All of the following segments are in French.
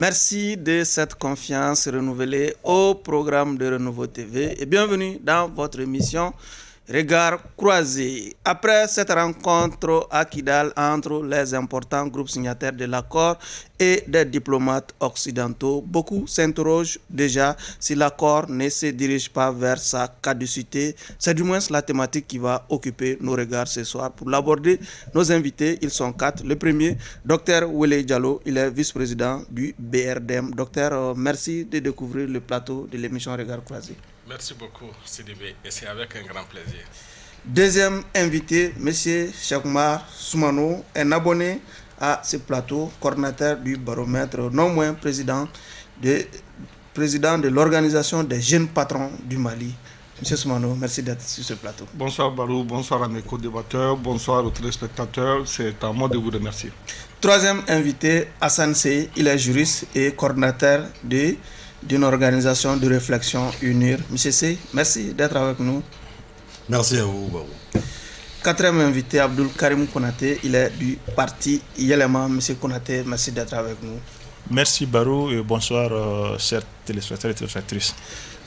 Merci de cette confiance renouvelée au programme de Renouveau TV et bienvenue dans votre émission Regard croisé. Après cette rencontre à Kidal entre les importants groupes signataires de l'accord et des diplomates occidentaux, beaucoup s'interrogent déjà si l'accord ne se dirige pas vers sa caducité. C'est du moins la thématique qui va occuper nos regards ce soir. Pour l'aborder, nos invités, ils sont 4. Le premier, Dr Wele Diallo, il est vice-président du BRDM. Docteur, merci de découvrir le plateau de l'émission Regard croisé. Merci beaucoup, Sidibé, et c'est avec un grand plaisir. Deuxième invité, M. Cheikhoumar Soumano, un abonné à ce plateau, coordinateur du baromètre, non moins président de l'organisation des jeunes patrons du Mali. M. Soumano, merci d'être sur ce plateau. Bonsoir Barou, bonsoir à mes co-débatteurs, bonsoir aux téléspectateurs, c'est à moi de vous remercier. Troisième invité, Hassan Sey, il est juriste et coordinateur d'une organisation de réflexion UNIR. Monsieur Sey, merci d'être avec nous. Merci à vous, Barou. Quatrième invité, Abdul Karim Konaté, il est du parti Yelema. Monsieur Konaté, merci d'être avec nous. Merci Barou et bonsoir chers téléspectateurs et téléspectatrices.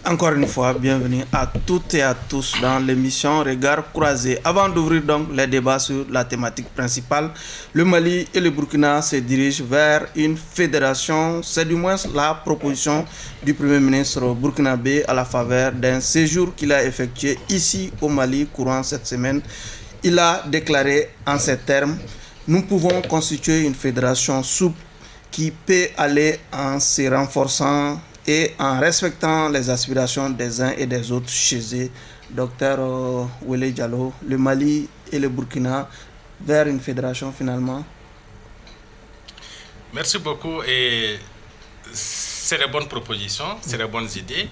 Encore une fois, bienvenue à toutes et à tous dans l'émission Regard croisé. Avant d'ouvrir donc les débats sur la thématique principale, le Mali et le Burkina se dirigent vers une fédération. C'est du moins la proposition du Premier ministre burkinabé à la faveur d'un séjour qu'il a effectué ici au Mali courant cette semaine. Il a déclaré en ces termes: nous pouvons constituer une fédération souple qui peut aller en se renforçant et en respectant les aspirations des uns et des autres chez eux. Docteur Wele Diallo, le Mali et le Burkina vers une fédération finalement. Merci beaucoup, et c'est des bonnes propositions, c'est des bonnes idées,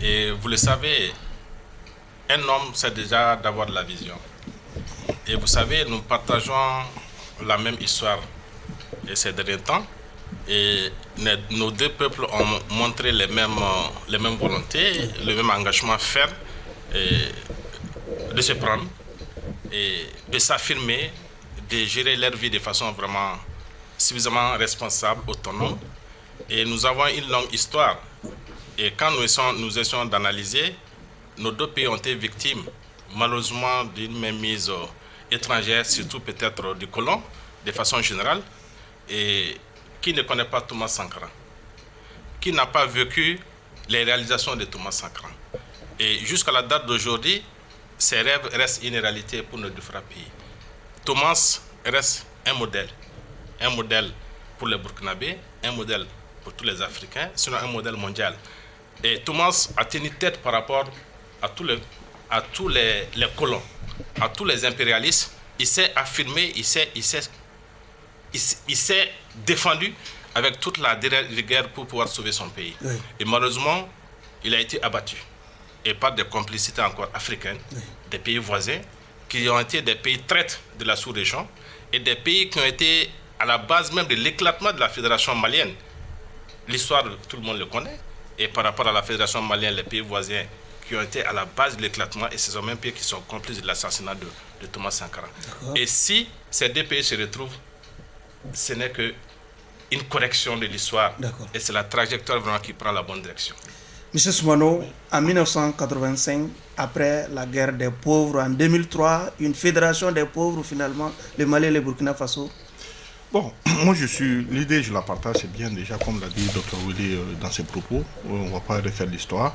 et vous le savez, un homme c'est déjà d'avoir de la vision. Et vous savez, nous partageons la même histoire et ces derniers temps. Et nos deux peuples ont montré les mêmes volontés, le même engagement ferme de se prendre et de s'affirmer, de gérer leur vie de façon vraiment suffisamment responsable, autonome. Et nous avons une longue histoire. Et quand nous essayons d'analyser, nos deux pays ont été victimes malheureusement d'une mainmise étrangère, surtout peut-être du colon, de façon générale. Et qui ne connaît pas Thomas Sankara? Qui n'a pas vécu les réalisations de Thomas Sankara? Et jusqu'à la date d'aujourd'hui, ces rêves restent une réalité pour nos différents pays. Thomas reste un modèle pour les Burkinabés, un modèle pour tous les Africains, sinon un modèle mondial. Et Thomas a tenu tête par rapport à tous les colons, à tous les impérialistes. Il s'est affirmé, il s'est défendu avec toute la rigueur pour pouvoir sauver son pays. Oui. Et malheureusement, il a été abattu. Et par des complicités encore africaines, oui, des pays voisins, qui ont été des pays traîtres de la sous-région, et des pays qui ont été à la base même de l'éclatement de la fédération malienne. L'histoire, tout le monde le connaît. Et par rapport à la fédération malienne, les pays voisins qui ont été à la base de l'éclatement, et ce sont même pays qui sont complices de l'assassinat de Thomas Sankara. Et si ces deux pays se retrouvent, ce n'est qu'une correction de l'histoire. Et c'est la trajectoire vraiment qui prend la bonne direction. Monsieur Soumano, en 1985, après la guerre des pauvres, en 2003, une fédération des pauvres, finalement, le Mali et le Burkina Faso. Bon, moi l'idée je la partage, c'est bien déjà, comme l'a dit Dr Willy dans ses propos, on ne va pas refaire l'histoire.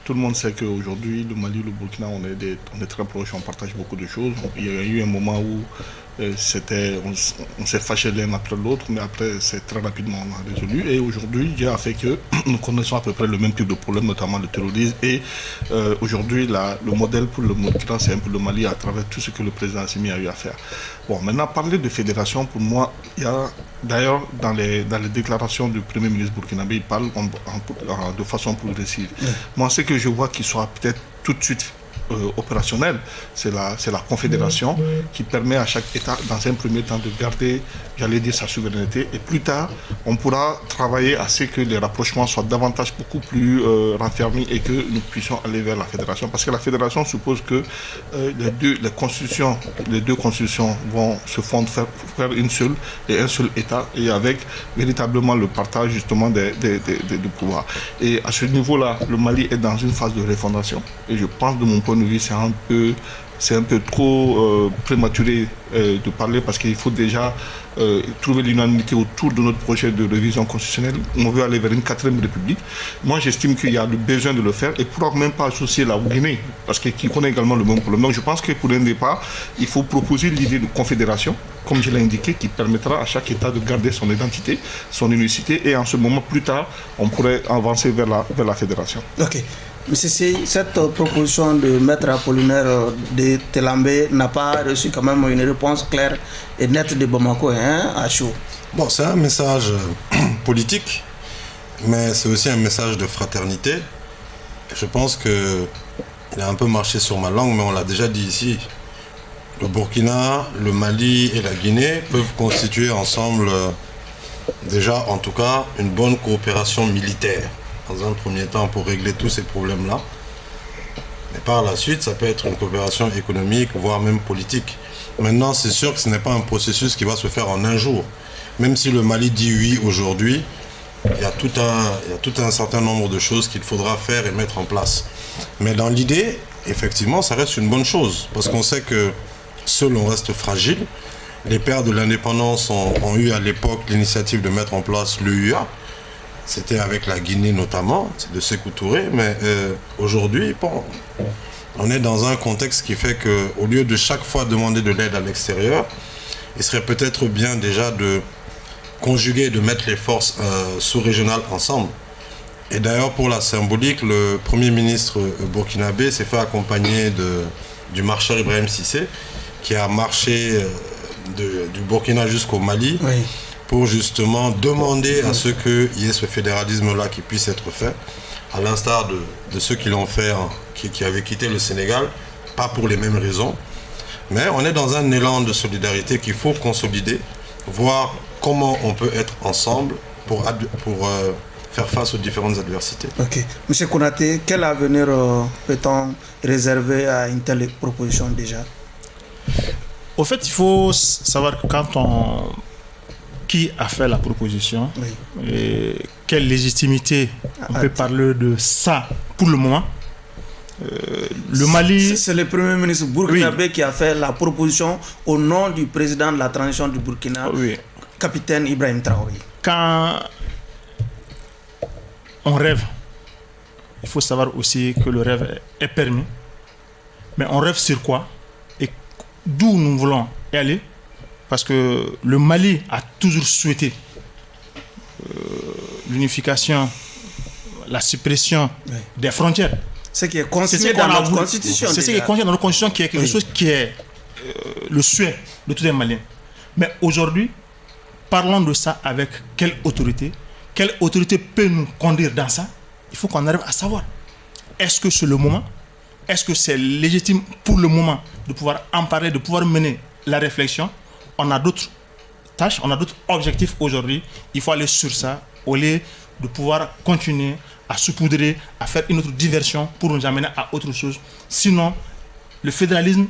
Tout le monde sait qu'aujourd'hui, le Mali et le Burkina, on est très proches, on partage beaucoup de choses. Il y a eu un moment où on s'est fâché l'un après l'autre, mais après, c'est très rapidement on a résolu. Et aujourd'hui, Dieu a fait que nous connaissons à peu près le même type de problème, notamment le terrorisme. Et aujourd'hui, le modèle pour le Burkina, c'est un peu le Mali à travers tout ce que le président Assimi a eu à faire. Bon, maintenant, parler de fédération, pour moi, il y a d'ailleurs dans les déclarations du Premier ministre burkinabé, il parle de façon progressive. Moi, ce que je vois qu'il soit peut-être tout de suite opérationnelle, c'est la confédération qui permet à chaque État, dans un premier temps, de garder, j'allais dire, sa souveraineté. Et plus tard, on pourra travailler à ce que les rapprochements soient davantage, beaucoup plus raffermis et que nous puissions aller vers la fédération. Parce que la fédération suppose que les deux constitutions vont se fondre, faire une seule et un seul État, et avec véritablement le partage justement des pouvoirs. Et à ce niveau-là, le Mali est dans une phase de refondation. Et je pense, de mon point de vue, c'est un peu trop prématuré de parler, parce qu'il faut déjà trouver l'unanimité autour de notre projet de révision constitutionnelle. On veut aller vers une 4e république. Moi, j'estime qu'il y a le besoin de le faire, et pourquoi même pas associer la Guinée, parce qu'il connaît également le même problème. Donc je pense que pour un départ, il faut proposer l'idée de confédération, comme je l'ai indiqué, qui permettra à chaque État de garder son identité, son unicité, et en ce moment, plus tard, on pourrait avancer vers la fédération. Ok. Monsieur C, cette proposition de Maître Apollinaire de Telambé n'a pas reçu quand même une réponse claire et nette de Bamako, à chaud. Bon, c'est un message politique, mais c'est aussi un message de fraternité. Je pense qu'il a un peu marché sur ma langue, mais on l'a déjà dit ici. Le Burkina, le Mali et la Guinée peuvent constituer ensemble, déjà en tout cas, une bonne coopération militaire, dans un premier temps, pour régler tous ces problèmes-là. Mais par la suite, ça peut être une coopération économique, voire même politique. Maintenant, c'est sûr que ce n'est pas un processus qui va se faire en un jour. Même si le Mali dit oui aujourd'hui, il y a tout un certain nombre de choses qu'il faudra faire et mettre en place. Mais dans l'idée, effectivement, ça reste une bonne chose, parce qu'on sait que seul on reste fragile. Les pères de l'indépendance ont eu à l'époque l'initiative de mettre en place l'EUA. C'était avec la Guinée notamment, c'est de Sékou Touré, mais aujourd'hui, bon, on est dans un contexte qui fait qu'au lieu de chaque fois demander de l'aide à l'extérieur, il serait peut-être bien déjà de conjuguer, de mettre les forces sous-régionales ensemble. Et d'ailleurs, pour la symbolique, le Premier ministre burkinabé s'est fait accompagner du marcheur Ibrahim Cissé, qui a marché du Burkina jusqu'au Mali, oui, pour justement demander à ce qu'il y ait ce fédéralisme-là qui puisse être fait, à l'instar de ceux qui l'ont fait, qui avaient quitté le Sénégal, pas pour les mêmes raisons. Mais on est dans un élan de solidarité qu'il faut consolider, voir comment on peut être ensemble pour faire face aux différentes adversités. Ok. Monsieur Konaté, quel avenir peut-on réserver à une telle proposition déjà? Au fait, il faut savoir que qui a fait la proposition, oui, et quelle légitimité on peut parler de ça pour le moment. Le Mali... C'est le Premier ministre burkinabé, oui, qui a fait la proposition au nom du président de la transition du Burkina, oui, capitaine Ibrahim Traoré. Quand on rêve, il faut savoir aussi que le rêve est permis. Mais on rêve sur quoi et d'où nous voulons y aller? Parce que le Mali a toujours souhaité l'unification, la suppression, oui, des frontières. Ce qui est consigné dans notre constitution. C'est ce qui est consigné dans notre constitution, qui est quelque, oui, chose qui est le souhait de tous les Maliens. Mais aujourd'hui, parlons de ça avec quelle autorité? Quelle autorité peut nous conduire dans ça? Il faut qu'on arrive à savoir. Est-ce que c'est le moment? Est-ce que c'est légitime pour le moment de pouvoir en parler, de pouvoir mener la réflexion? On a d'autres tâches, on a d'autres objectifs aujourd'hui. Il faut aller sur ça au lieu de pouvoir continuer à saupoudrer, à faire une autre diversion pour nous amener à autre chose. Sinon, le fédéralisme,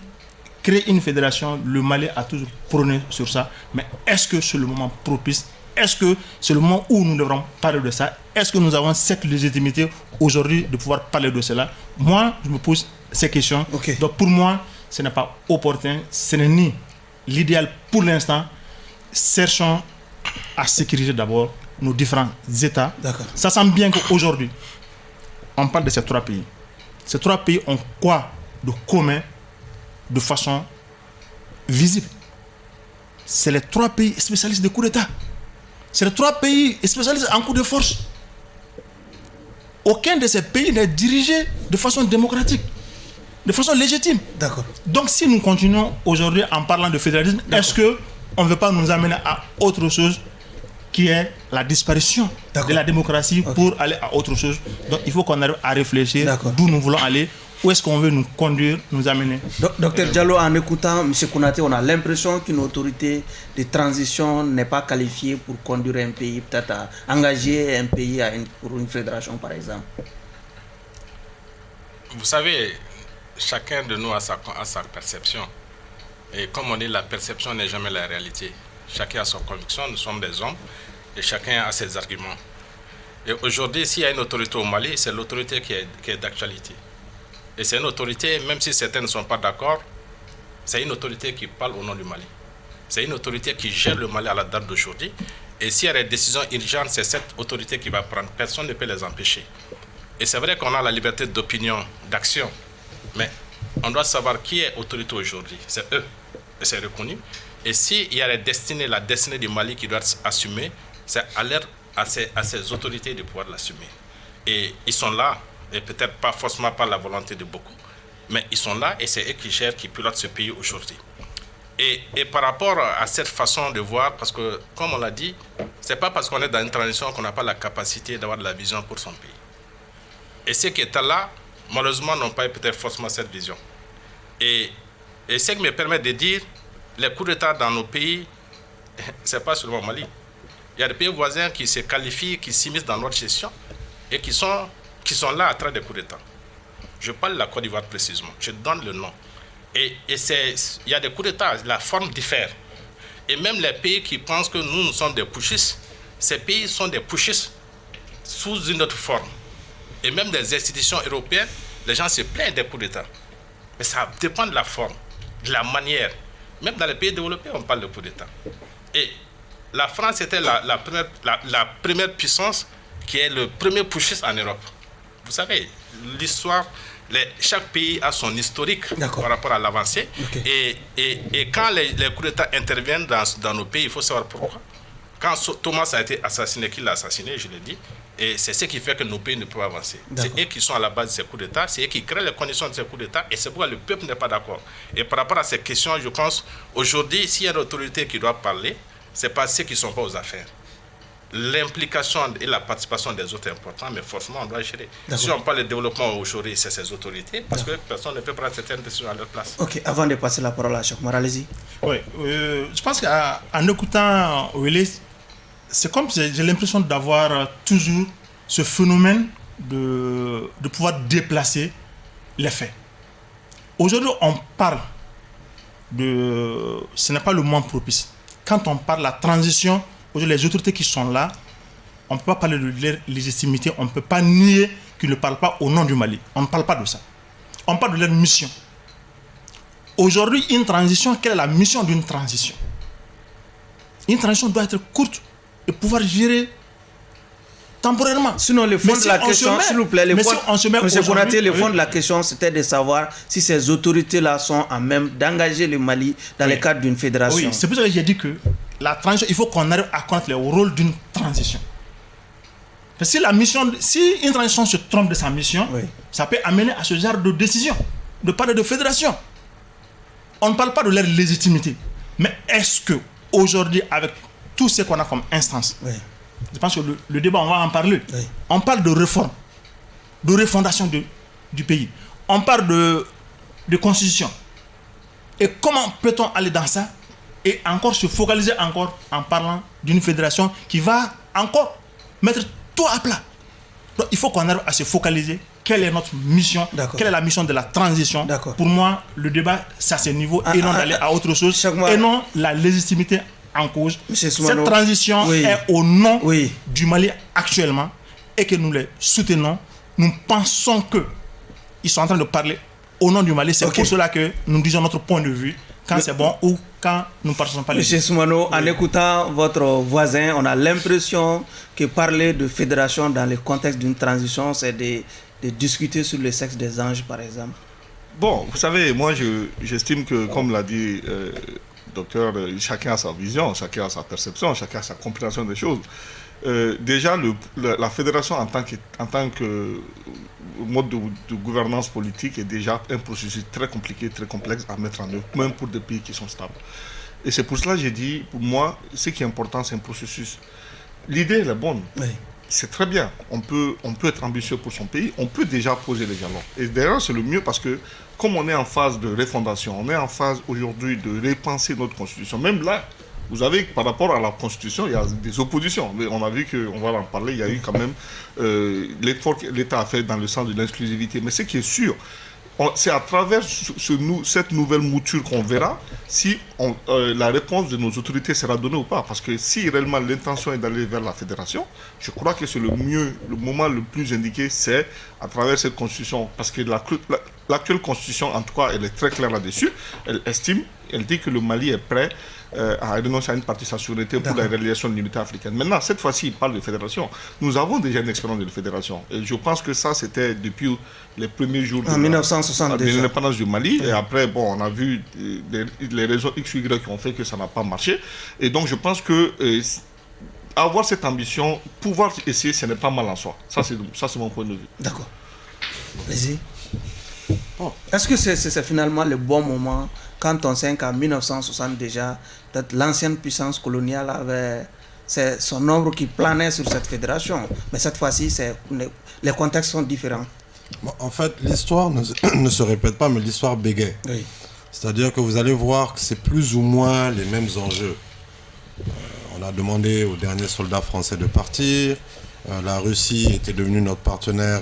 créer une fédération, le Mali a toujours prôné sur ça. Mais est-ce que c'est le moment propice? Est-ce que c'est le moment où nous devrons parler de ça? Est-ce que nous avons cette légitimité aujourd'hui de pouvoir parler de cela? Moi, je me pose ces questions. Okay. Donc pour moi, ce n'est pas opportun, ce n'est ni l'idéal pour l'instant. Cherchons à sécuriser d'abord nos différents États. Ça semble bien qu'aujourd'hui, on parle de ces trois pays. Ces trois pays ont quoi de commun de façon visible? C'est les trois pays spécialistes de coups d'État. C'est les trois pays spécialistes en coup de force. Aucun de ces pays n'est dirigé de façon démocratique, de façon légitime. D'accord. Donc si nous continuons aujourd'hui en parlant de fédéralisme, est-ce qu'on ne veut pas nous amener à autre chose qui est la disparition de la démocratie pour aller à autre chose? Donc il faut qu'on arrive à réfléchir d'où nous voulons aller où est-ce qu'on veut nous conduire, nous amener. Docteur Diallo, en écoutant M. Konaté, on a l'impression qu'une autorité de transition n'est pas qualifiée pour conduire un pays, peut-être à engager un pays pour une fédération, par exemple. Vous savez, chacun de nous a sa perception. Et comme on dit, la perception n'est jamais la réalité. Chacun a sa conviction, nous sommes des hommes, et chacun a ses arguments. Et aujourd'hui, s'il y a une autorité au Mali, c'est l'autorité qui est d'actualité. Et c'est une autorité, même si certains ne sont pas d'accord, c'est une autorité qui parle au nom du Mali. C'est une autorité qui gère le Mali à la date d'aujourd'hui. Et s'il y a des décisions urgentes, c'est cette autorité qui va prendre. Personne ne peut les empêcher. Et c'est vrai qu'on a la liberté d'opinion, d'action. Mais on doit savoir qui est autorité aujourd'hui. C'est eux. Et c'est reconnu. Et s'il y a la destinée du Mali qui doit assumer, c'est à ces autorités de pouvoir l'assumer. Et ils sont là, et peut-être pas forcément par la volonté de beaucoup, mais ils sont là et c'est eux qui gèrent, qui pilotent ce pays aujourd'hui. Et par rapport à cette façon de voir, parce que, comme on l'a dit, c'est pas parce qu'on est dans une transition qu'on n'a pas la capacité d'avoir de la vision pour son pays. Et ceux qui étaient là, malheureusement, n'ont pas peut-être forcément cette vision. Et ce qui me permet de dire, les coups d'État dans nos pays, c'est pas seulement au Mali. Il y a des pays voisins qui se qualifient, qui s'immiscent dans notre gestion et qui sont là à travers des coups d'État. Je parle de la Côte d'Ivoire précisément, je donne le nom. Et il y a des coups d'État, la forme diffère. Et même les pays qui pensent que nous sommes des putschistes, ces pays sont des putschistes sous une autre forme. Et même des institutions européennes, les gens se plaignent des coups d'État. Mais ça dépend de la forme, de la manière. Même dans les pays développés, on parle de coups d'État. Et la France était la première puissance qui est le premier putschiste en Europe. Vous savez, l'histoire, chaque pays a son historique par rapport à l'avancée. Okay. Et quand les coups d'État interviennent dans nos pays, il faut savoir pourquoi. Quand Thomas a été assassiné, qui l'a assassiné, je l'ai dit, et c'est ce qui fait que nos pays ne peuvent avancer. C'est eux qui sont à la base de ces coups d'État, c'est eux qui créent les conditions de ces coups d'État, et c'est pourquoi le peuple n'est pas d'accord. Et par rapport à ces questions, je pense, aujourd'hui, s'il y a une autorité qui doit parler, ce n'est pas ceux qui ne sont pas aux affaires. L'implication et la participation des autres est importante, mais forcément, on doit gérer. Si on parle de développement aujourd'hui, c'est ces autorités, parce que personne ne peut prendre certaines décisions à leur place. Ok, avant de passer la parole à Chokmar, allez-y. Oui, je pense qu'en écoutant Willis, c'est comme si j'ai l'impression d'avoir toujours ce phénomène de pouvoir déplacer les faits. Aujourd'hui, on parle de... Ce n'est pas le moment propice. Quand on parle de la transition, aujourd'hui, les autorités qui sont là, on ne peut pas parler de leur légitimité, on ne peut pas nier qu'ils ne parlent pas au nom du Mali. On ne parle pas de ça. On parle de leur mission. Aujourd'hui, une transition, quelle est la mission d'une transition? Une transition doit être courte et pouvoir gérer temporairement. Sinon, le fond de la question, s'il vous plaît, le fond de la question, c'était de savoir si ces autorités-là sont à même d'engager le Mali dans le cadre d'une fédération. Oui, c'est pour ça que j'ai dit que la transition, il faut qu'on arrive à connaître le rôle d'une transition. Parce que si une transition se trompe de sa mission, ça peut amener à ce genre de décision, de parler de fédération. On ne parle pas de leur légitimité. Mais est-ce que aujourd'hui, avec tout ce qu'on a comme instance, je pense que le débat, on va en parler. On parle de réforme, de refondation du pays. On parle de constitution. Et comment peut-on aller dans ça et encore se focaliser encore en parlant d'une fédération qui va encore mettre tout à plat. Donc il faut qu'on arrive à se focaliser. Quelle est notre mission? Quelle est la mission de la transition? Pour moi, le débat, c'est à ce niveau et non d'aller à autre chose. Et non la légitimité en cause. Cette transition est au nom du Mali actuellement et que nous les soutenons. Nous pensons qu'ils sont en train de parler au nom du Mali. C'est pour cela que nous disons notre point de vue quand c'est bon ou quand nous ne partageons pas les Monsieur Soumano, en écoutant votre voisin, on a l'impression que parler de fédération dans le contexte d'une transition, c'est de discuter sur le sexe des anges, par exemple. Bon, vous savez, moi j'estime que, comme l'a dit docteur, chacun a sa vision, chacun a sa perception, chacun a sa compréhension des choses. Déjà, la fédération en tant que mode de gouvernance politique est déjà un processus très compliqué, très complexe à mettre en œuvre, même pour des pays qui sont stables. Et c'est pour cela que j'ai dit, pour moi, ce qui est important, c'est un processus. L'idée, elle est bonne. c'est très bien. On peut être ambitieux pour son pays. On peut déjà poser les jalons. Et d'ailleurs, c'est le mieux parce que comme on est en phase de refondation, on est en phase aujourd'hui de repenser notre constitution. Même là, vous savez que par rapport à la constitution, il y a des oppositions. Mais on a vu qu'on va en parler, il y a eu quand même l'effort que l'État a fait dans le sens de l'inclusivité. Mais ce qui est sûr, c'est à travers cette nouvelle mouture qu'on verra si la réponse de nos autorités sera donnée ou pas. Parce que si réellement l'intention est d'aller vers la fédération, je crois que c'est le moment le plus indiqué, c'est à travers cette constitution. Parce que l'actuelle constitution, en tout cas, elle est très claire là-dessus. Elle dit que le Mali est prêt à renoncer à une partie de sa souveraineté pour la réalisation de l'unité africaine. Maintenant, cette fois-ci, il parle de fédération. Nous avons déjà une expérience de fédération. Et je pense que ça, c'était depuis les premiers jours en 1960 de l'indépendance du Mali. Et après, bon, on a vu les raisons X ou Y qui ont fait que ça n'a pas marché. Et donc, je pense que avoir cette ambition, pouvoir essayer, ce n'est pas mal en soi. Ça, c'est mon point de vue. D'accord. Vas-y. Est-ce que c'est finalement le bon moment quand on sait qu'en 1960 déjà, l'ancienne puissance coloniale avait son ombre qui planait sur cette fédération. Mais cette fois-ci, les contextes sont différents. Bon, en fait, l'histoire ne se répète pas, mais l'histoire bégaye. Oui. C'est-à-dire que vous allez voir que c'est plus ou moins les mêmes enjeux. On a demandé aux derniers soldats français de partir. La Russie était devenue notre partenaire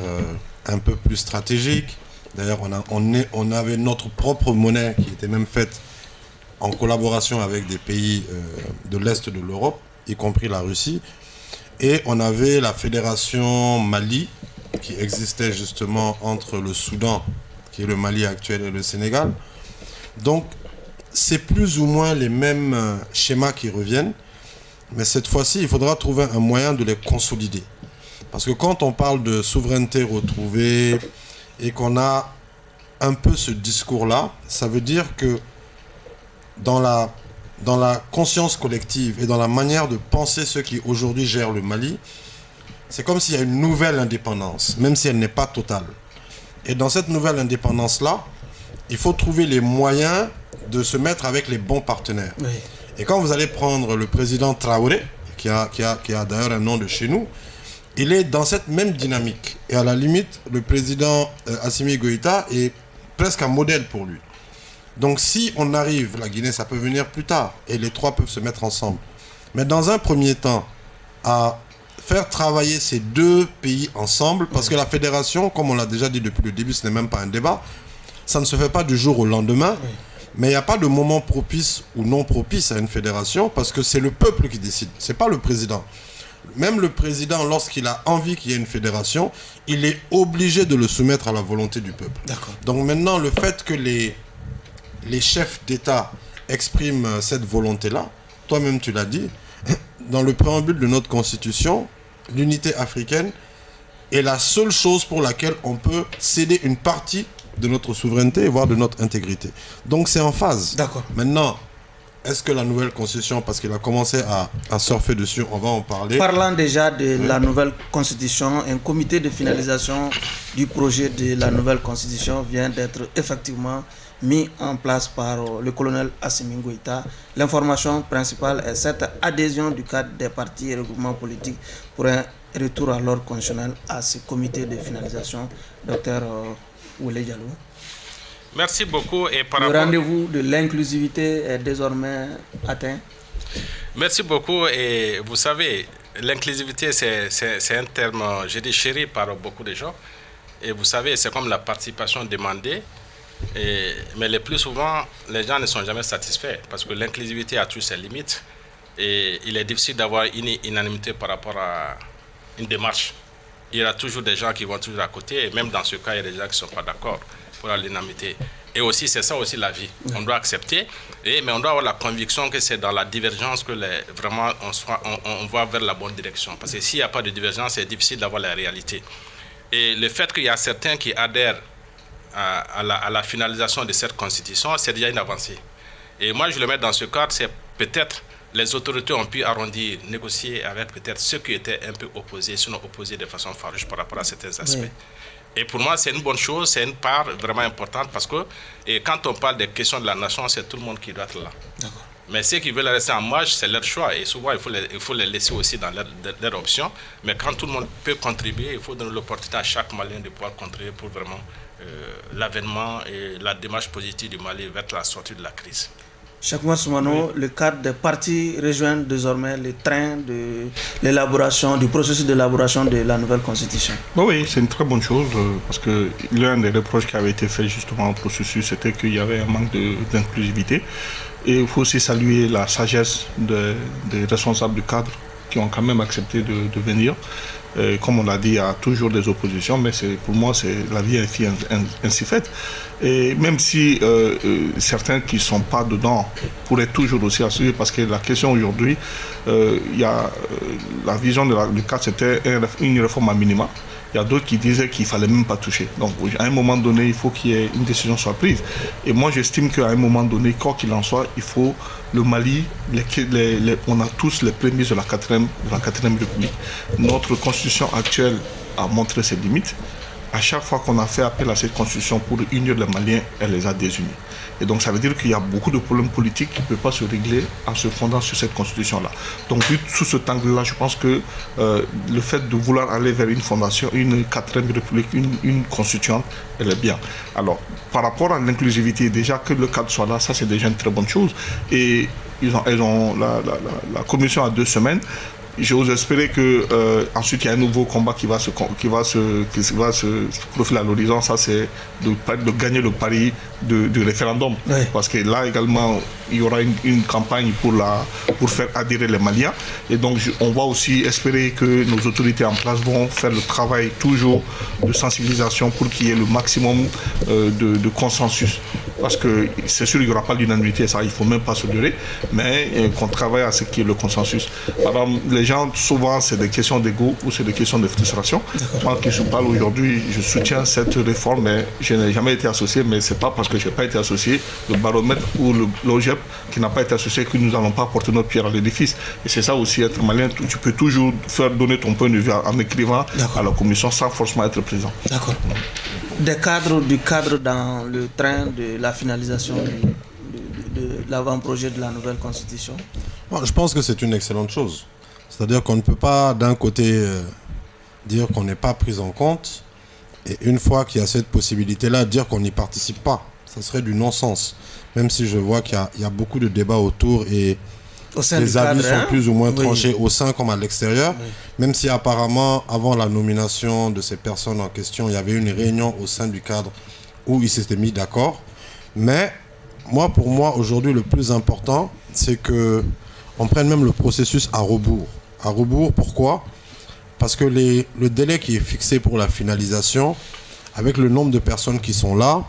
un peu plus stratégique. D'ailleurs, on avait notre propre monnaie qui était même faite en collaboration avec des pays de l'Est de l'Europe, y compris la Russie. Et on avait la fédération Mali qui existait justement entre le Soudan, qui est le Mali actuel, et le Sénégal. Donc, c'est plus ou moins les mêmes schémas qui reviennent. Mais cette fois-ci, il faudra trouver un moyen de les consolider. Parce que quand on parle de souveraineté retrouvée, et qu'on a un peu ce discours-là, ça veut dire que dans la conscience collective et dans la manière de penser ceux qui aujourd'hui gèrent le Mali, c'est comme s'il y a une nouvelle indépendance, même si elle n'est pas totale. Et dans cette nouvelle indépendance-là, il faut trouver les moyens de se mettre avec les bons partenaires. Oui. Et quand vous allez prendre le président Traoré, qui a d'ailleurs un nom de chez nous, il est dans cette même dynamique. Et à la limite, le président Assimi Goïta est presque un modèle pour lui. Donc si on arrive, la Guinée, ça peut venir plus tard, et les trois peuvent se mettre ensemble. Mais dans un premier temps, à faire travailler ces deux pays ensemble, parce que la fédération, comme on l'a déjà dit depuis le début, ce n'est même pas un débat, ça ne se fait pas du jour au lendemain, mais il n'y a pas de moment propice ou non propice à une fédération, parce que c'est le peuple qui décide, ce n'est pas le président. Même le président, lorsqu'il a envie qu'il y ait une fédération, il est obligé de le soumettre à la volonté du peuple. Donc maintenant, le fait que les chefs d'État expriment cette volonté-là, toi-même tu l'as dit, dans le préambule de notre constitution, l'unité africaine est la seule chose pour laquelle on peut céder une partie de notre souveraineté, voire de notre intégrité. Donc c'est en phase. Maintenant, est-ce que la nouvelle constitution, parce qu'il a commencé à surfer dessus, on va en parler. Parlant déjà de la nouvelle constitution, un comité de finalisation du projet de la nouvelle constitution vient d'être effectivement mis en place par le colonel Assimi Goïta. L'information principale est cette adhésion du cadre des partis et regroupements politiques pour un retour à l'ordre constitutionnel à ce comité de finalisation. Docteur Oulé Diallo. Merci beaucoup. Et le rendez-vous de l'inclusivité est désormais atteint. Merci beaucoup. Et vous savez, l'inclusivité, c'est un terme, je dis, chéri par beaucoup de gens. Et vous savez, c'est comme la participation demandée. Mais le plus souvent, les gens ne sont jamais satisfaits parce que l'inclusivité a toujours ses limites. Et il est difficile d'avoir une unanimité par rapport à une démarche. Il y aura toujours des gens qui vont toujours à côté. Et même dans ce cas, il y a des gens qui ne sont pas d'accord pour l'unanimité. Et aussi, c'est ça aussi la vie. On doit accepter, mais on doit avoir la conviction que c'est dans la divergence que vraiment on va vers la bonne direction. Parce que s'il n'y a pas de divergence, c'est difficile d'avoir la réalité. Et le fait qu'il y a certains qui adhèrent à la finalisation de cette constitution, c'est déjà une avancée. Et moi, je le mets dans ce cadre, c'est peut-être les autorités ont pu arrondir, négocier avec peut-être ceux qui étaient un peu opposés, sinon opposés de façon farouche par rapport à certains aspects. Oui. Et pour moi, c'est une bonne chose, c'est une part vraiment importante parce que quand on parle des questions de la nation, c'est tout le monde qui doit être là. Mais ceux qui veulent rester en marge, c'est leur choix. Et souvent, il faut les laisser aussi dans leur option. Mais quand tout le monde peut contribuer, il faut donner l'opportunité à chaque Malien de pouvoir contribuer pour vraiment l'avènement et la démarche positive du Mali vers la sortie de la crise. Cheikh Oumar Soumano, le cadre des partis rejoint désormais le train de l'élaboration, du processus d'élaboration de la nouvelle constitution. Oui, c'est une très bonne chose parce que l'un des reproches qui avait été fait justement au processus, c'était qu'il y avait un manque d'inclusivité. Et il faut aussi saluer la sagesse des responsables du cadre qui ont quand même accepté de venir. Comme on l'a dit, il y a toujours des oppositions, mais pour moi, la vie est ainsi faite. Et même si certains qui ne sont pas dedans pourraient toujours aussi assurer, parce que la question aujourd'hui, la vision du cadre, c'était une réforme à minima. Il y a d'autres qui disaient qu'il ne fallait même pas toucher. Donc, à un moment donné, il faut qu'il y ait une décision soit prise. Et moi, j'estime qu'à un moment donné, quoi qu'il en soit, il faut le Mali, on a tous les prémices de la 4e République. Notre constitution actuelle a montré ses limites. À chaque fois qu'on a fait appel à cette constitution pour unir les Maliens, elle les a désunis. Et donc ça veut dire qu'il y a beaucoup de problèmes politiques qui ne peuvent pas se régler en se fondant sur cette constitution-là. Donc vu sous ce angle-là, je pense que le fait de vouloir aller vers une fondation, une 4e République, une constituante, elle est bien. Alors par rapport à l'inclusivité, déjà que le cadre soit là, ça c'est déjà une très bonne chose. Et la commission a 2 semaines. J'ose espérer que ensuite il y a un nouveau combat qui va se profiler à l'horizon. Ça, c'est de gagner le pari du référendum. Oui. Parce que là également, il y aura une campagne pour faire adhérer les Maliens. Et donc, on va aussi espérer que nos autorités en place vont faire le travail toujours de sensibilisation pour qu'il y ait le maximum de consensus. Parce que c'est sûr qu'il n'y aura pas l'unanimité, ça il ne faut même pas se leurrer, mais qu'on travaille à ce qui est le consensus. Par exemple, les gens, souvent, c'est des questions d'ego ou c'est des questions de frustration. Moi qui je parle aujourd'hui, je soutiens cette réforme, mais je n'ai jamais été associé, mais ce n'est pas parce que je n'ai pas été associé, le baromètre ou l'OGEP qui n'a pas été associé que nous n'allons pas porter notre pierre à l'édifice. Et c'est ça aussi, être malien, tu peux toujours faire donner ton point de vue en écrivant à la commission sans forcément être présent. D'accord. Du cadre dans le train de la finalisation de l'avant-projet de la nouvelle constitution. Je pense que c'est une excellente chose. C'est-à-dire qu'on ne peut pas d'un côté dire qu'on n'est pas pris en compte et une fois qu'il y a cette possibilité-là, dire qu'on n'y participe pas. Ça serait du non-sens. Même si je vois qu'il y a beaucoup de débats autour et les avis sont plus ou moins tranchés au sein comme à l'extérieur. Oui. Même si apparemment, avant la nomination de ces personnes en question, il y avait une réunion au sein du cadre où ils s'étaient mis d'accord. Mais pour moi, aujourd'hui, le plus important, c'est qu'on prenne même le processus à rebours. À rebours, pourquoi ? Parce que le délai qui est fixé pour la finalisation, avec le nombre de personnes qui sont là,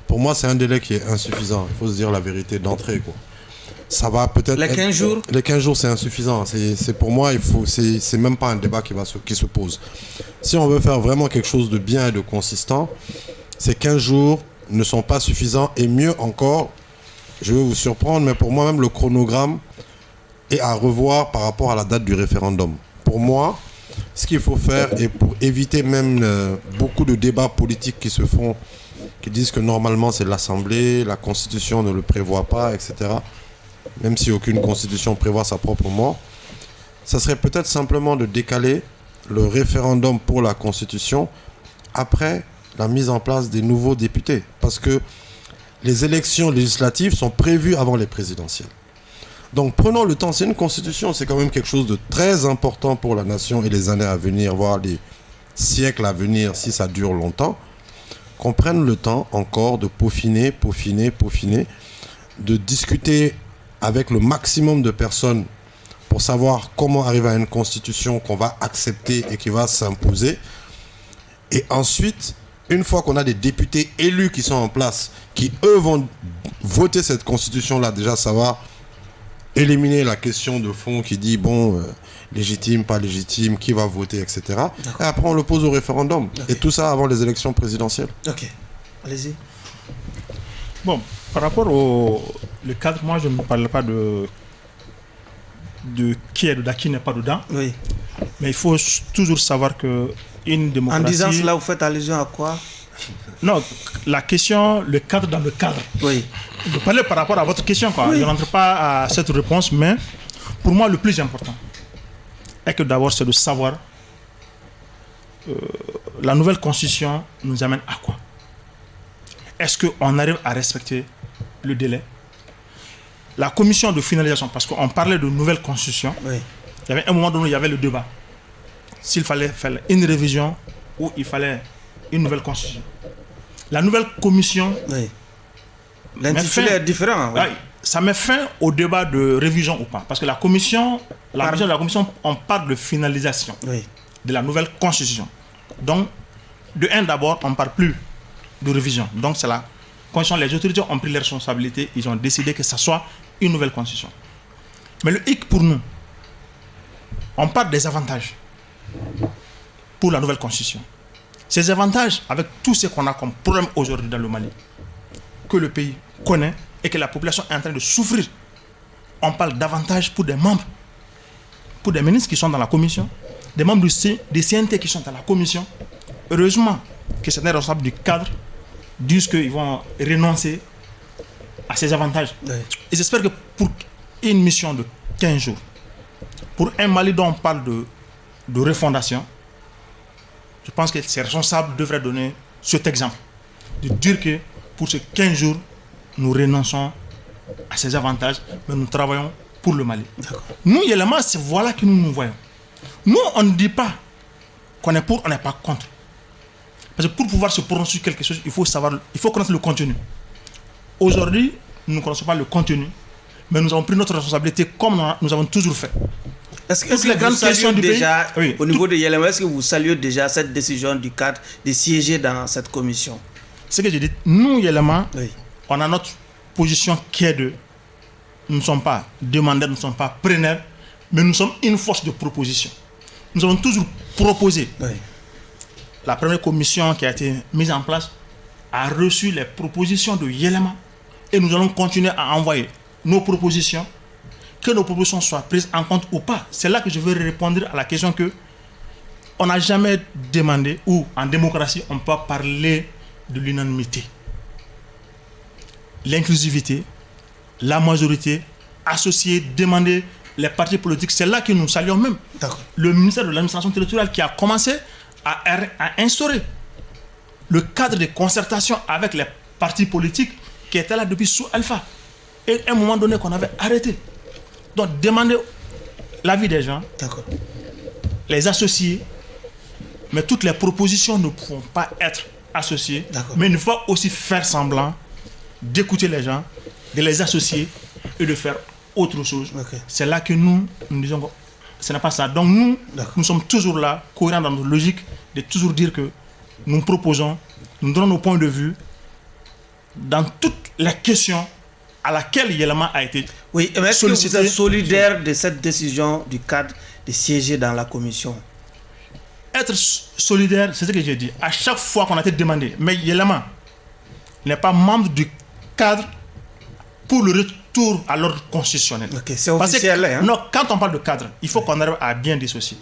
pour moi, c'est un délai qui est insuffisant. Il faut se dire la vérité d'entrée, quoi. Ça va peut-être les 15 jours. Les 15 jours, c'est insuffisant. C'est pour moi, c'est même pas un débat qui se pose. Si on veut faire vraiment quelque chose de bien et de consistant, ces 15 jours ne sont pas suffisants. Et mieux encore, je vais vous surprendre, mais pour moi même le chronogramme est à revoir par rapport à la date du référendum. Pour moi, ce qu'il faut faire, et pour éviter même beaucoup de débats politiques qui se font, qui disent que normalement c'est l'Assemblée, la Constitution ne le prévoit pas, etc., même si aucune constitution prévoit sa propre mort, ça serait peut-être simplement de décaler le référendum pour la constitution après la mise en place des nouveaux députés. Parce que les élections législatives sont prévues avant les présidentielles. Donc prenons le temps, c'est une constitution, c'est quand même quelque chose de très important pour la nation et les années à venir, voire les siècles à venir si ça dure longtemps. Qu'on prenne le temps encore de peaufiner, de discuter avec le maximum de personnes pour savoir comment arriver à une constitution qu'on va accepter et qui va s'imposer. Et ensuite, une fois qu'on a des députés élus qui sont en place, qui eux vont voter cette constitution-là, déjà ça va éliminer la question de fond qui dit, légitime, pas légitime, qui va voter, etc. Et après on le pose au référendum. Okay. Et tout ça avant les élections présidentielles. Ok, allez-y. Bon, par rapport au cadre, moi je ne parle pas de qui est dedans, qui n'est pas dedans. Oui. Mais il faut toujours savoir qu'une démocratie... En disant cela, vous faites allusion à quoi? Non, la question, le cadre dans le cadre. Oui. Je parlais par rapport à votre question, quoi. Oui. Je ne rentre pas à cette réponse, mais pour moi, le plus important est que d'abord, c'est de savoir la nouvelle constitution nous amène à quoi. Est-ce qu'on arrive à respecter le délai? La commission de finalisation, parce qu'on parlait de nouvelle constitution, Oui. il y avait un moment donné où il y avait le débat. S'il fallait faire une révision ou il fallait une nouvelle constitution. La nouvelle commission... Oui. L'intitulé est différent. Oui. Ça met fin au débat de révision ou pas. Parce que la commission, on parle de finalisation Oui. de la nouvelle constitution. Donc, de un d'abord, on ne parle plus de révision. Donc, c'est la constitution. Les autorités ont pris les responsabilités. Ils ont décidé que ça soit une nouvelle constitution. Mais le hic pour nous, on parle des avantages pour la nouvelle constitution. Ces avantages, avec tout ce qu'on a comme problème aujourd'hui dans le Mali, que le pays connaît et que la population est en train de souffrir. On parle davantage pour des membres, pour des ministres qui sont dans la commission, des membres des CNT qui sont dans la commission. Heureusement que certains responsables du cadre disent qu'ils vont renoncer à ces avantages. Oui. Et j'espère que pour une mission de 15 jours, pour un Mali dont on parle de refondation, je pense que ces responsables devraient donner cet exemple, de dire que pour ces 15 jours, nous renonçons à ces avantages, mais nous travaillons pour le Mali. Nous, également, c'est voilà que nous voyons. Nous, on ne dit pas qu'on est pour, on n'est pas contre. Parce que pour pouvoir se prononcer sur quelque chose, il faut connaître le contenu. Aujourd'hui, nous ne connaissons pas le contenu, mais nous avons pris notre responsabilité comme nous avons toujours fait. Est-ce que les grandes questions déjà, au niveau de Yelema, est-ce que vous saluez déjà cette décision du cadre de siéger dans cette commission? Ce que j'ai dit, nous, Yelema, Oui. on a notre position qui est nous ne sommes pas demandeurs, nous ne sommes pas preneurs, mais nous sommes une force de proposition. Nous avons toujours proposé. Oui. La première commission qui a été mise en place a reçu les propositions de Yelema et nous allons continuer à envoyer nos propositions, que nos propositions soient prises en compte ou pas. C'est là que je veux répondre à la question que on n'a jamais demandé, ou en démocratie, on peut parler de l'unanimité. L'inclusivité, la majorité, associer, demander les partis politiques, c'est là que nous saluons même le ministère de l'administration territoriale qui a commencé à instaurer le cadre de concertation avec les partis politiques qui étaient là depuis sous Alpha. Et à un moment donné qu'on avait arrêté. Donc demander l'avis des gens, les associer, mais toutes les propositions ne pourront pas être associées, mais il ne faut pas aussi faire semblant d'écouter les gens, de les associer et de faire autre chose. C'est là que nous disons que ce n'est pas ça. Donc nous sommes toujours là, cohérents dans notre logique, de toujours dire que nous proposons, nous donnons nos points de vue dans toutes les questions à laquelle Yelema a été sollicité. Oui, mais est-ce que vous êtes solidaire de cette décision du cadre de siéger dans la commission? Être solidaire, c'est ce que j'ai dit. À chaque fois qu'on a été demandé, mais Yelema n'est pas membre du cadre pour le retour à l'ordre constitutionnel. C'est officiel. Hein? Non, quand on parle de cadre, il faut qu'on arrive à bien dissocier.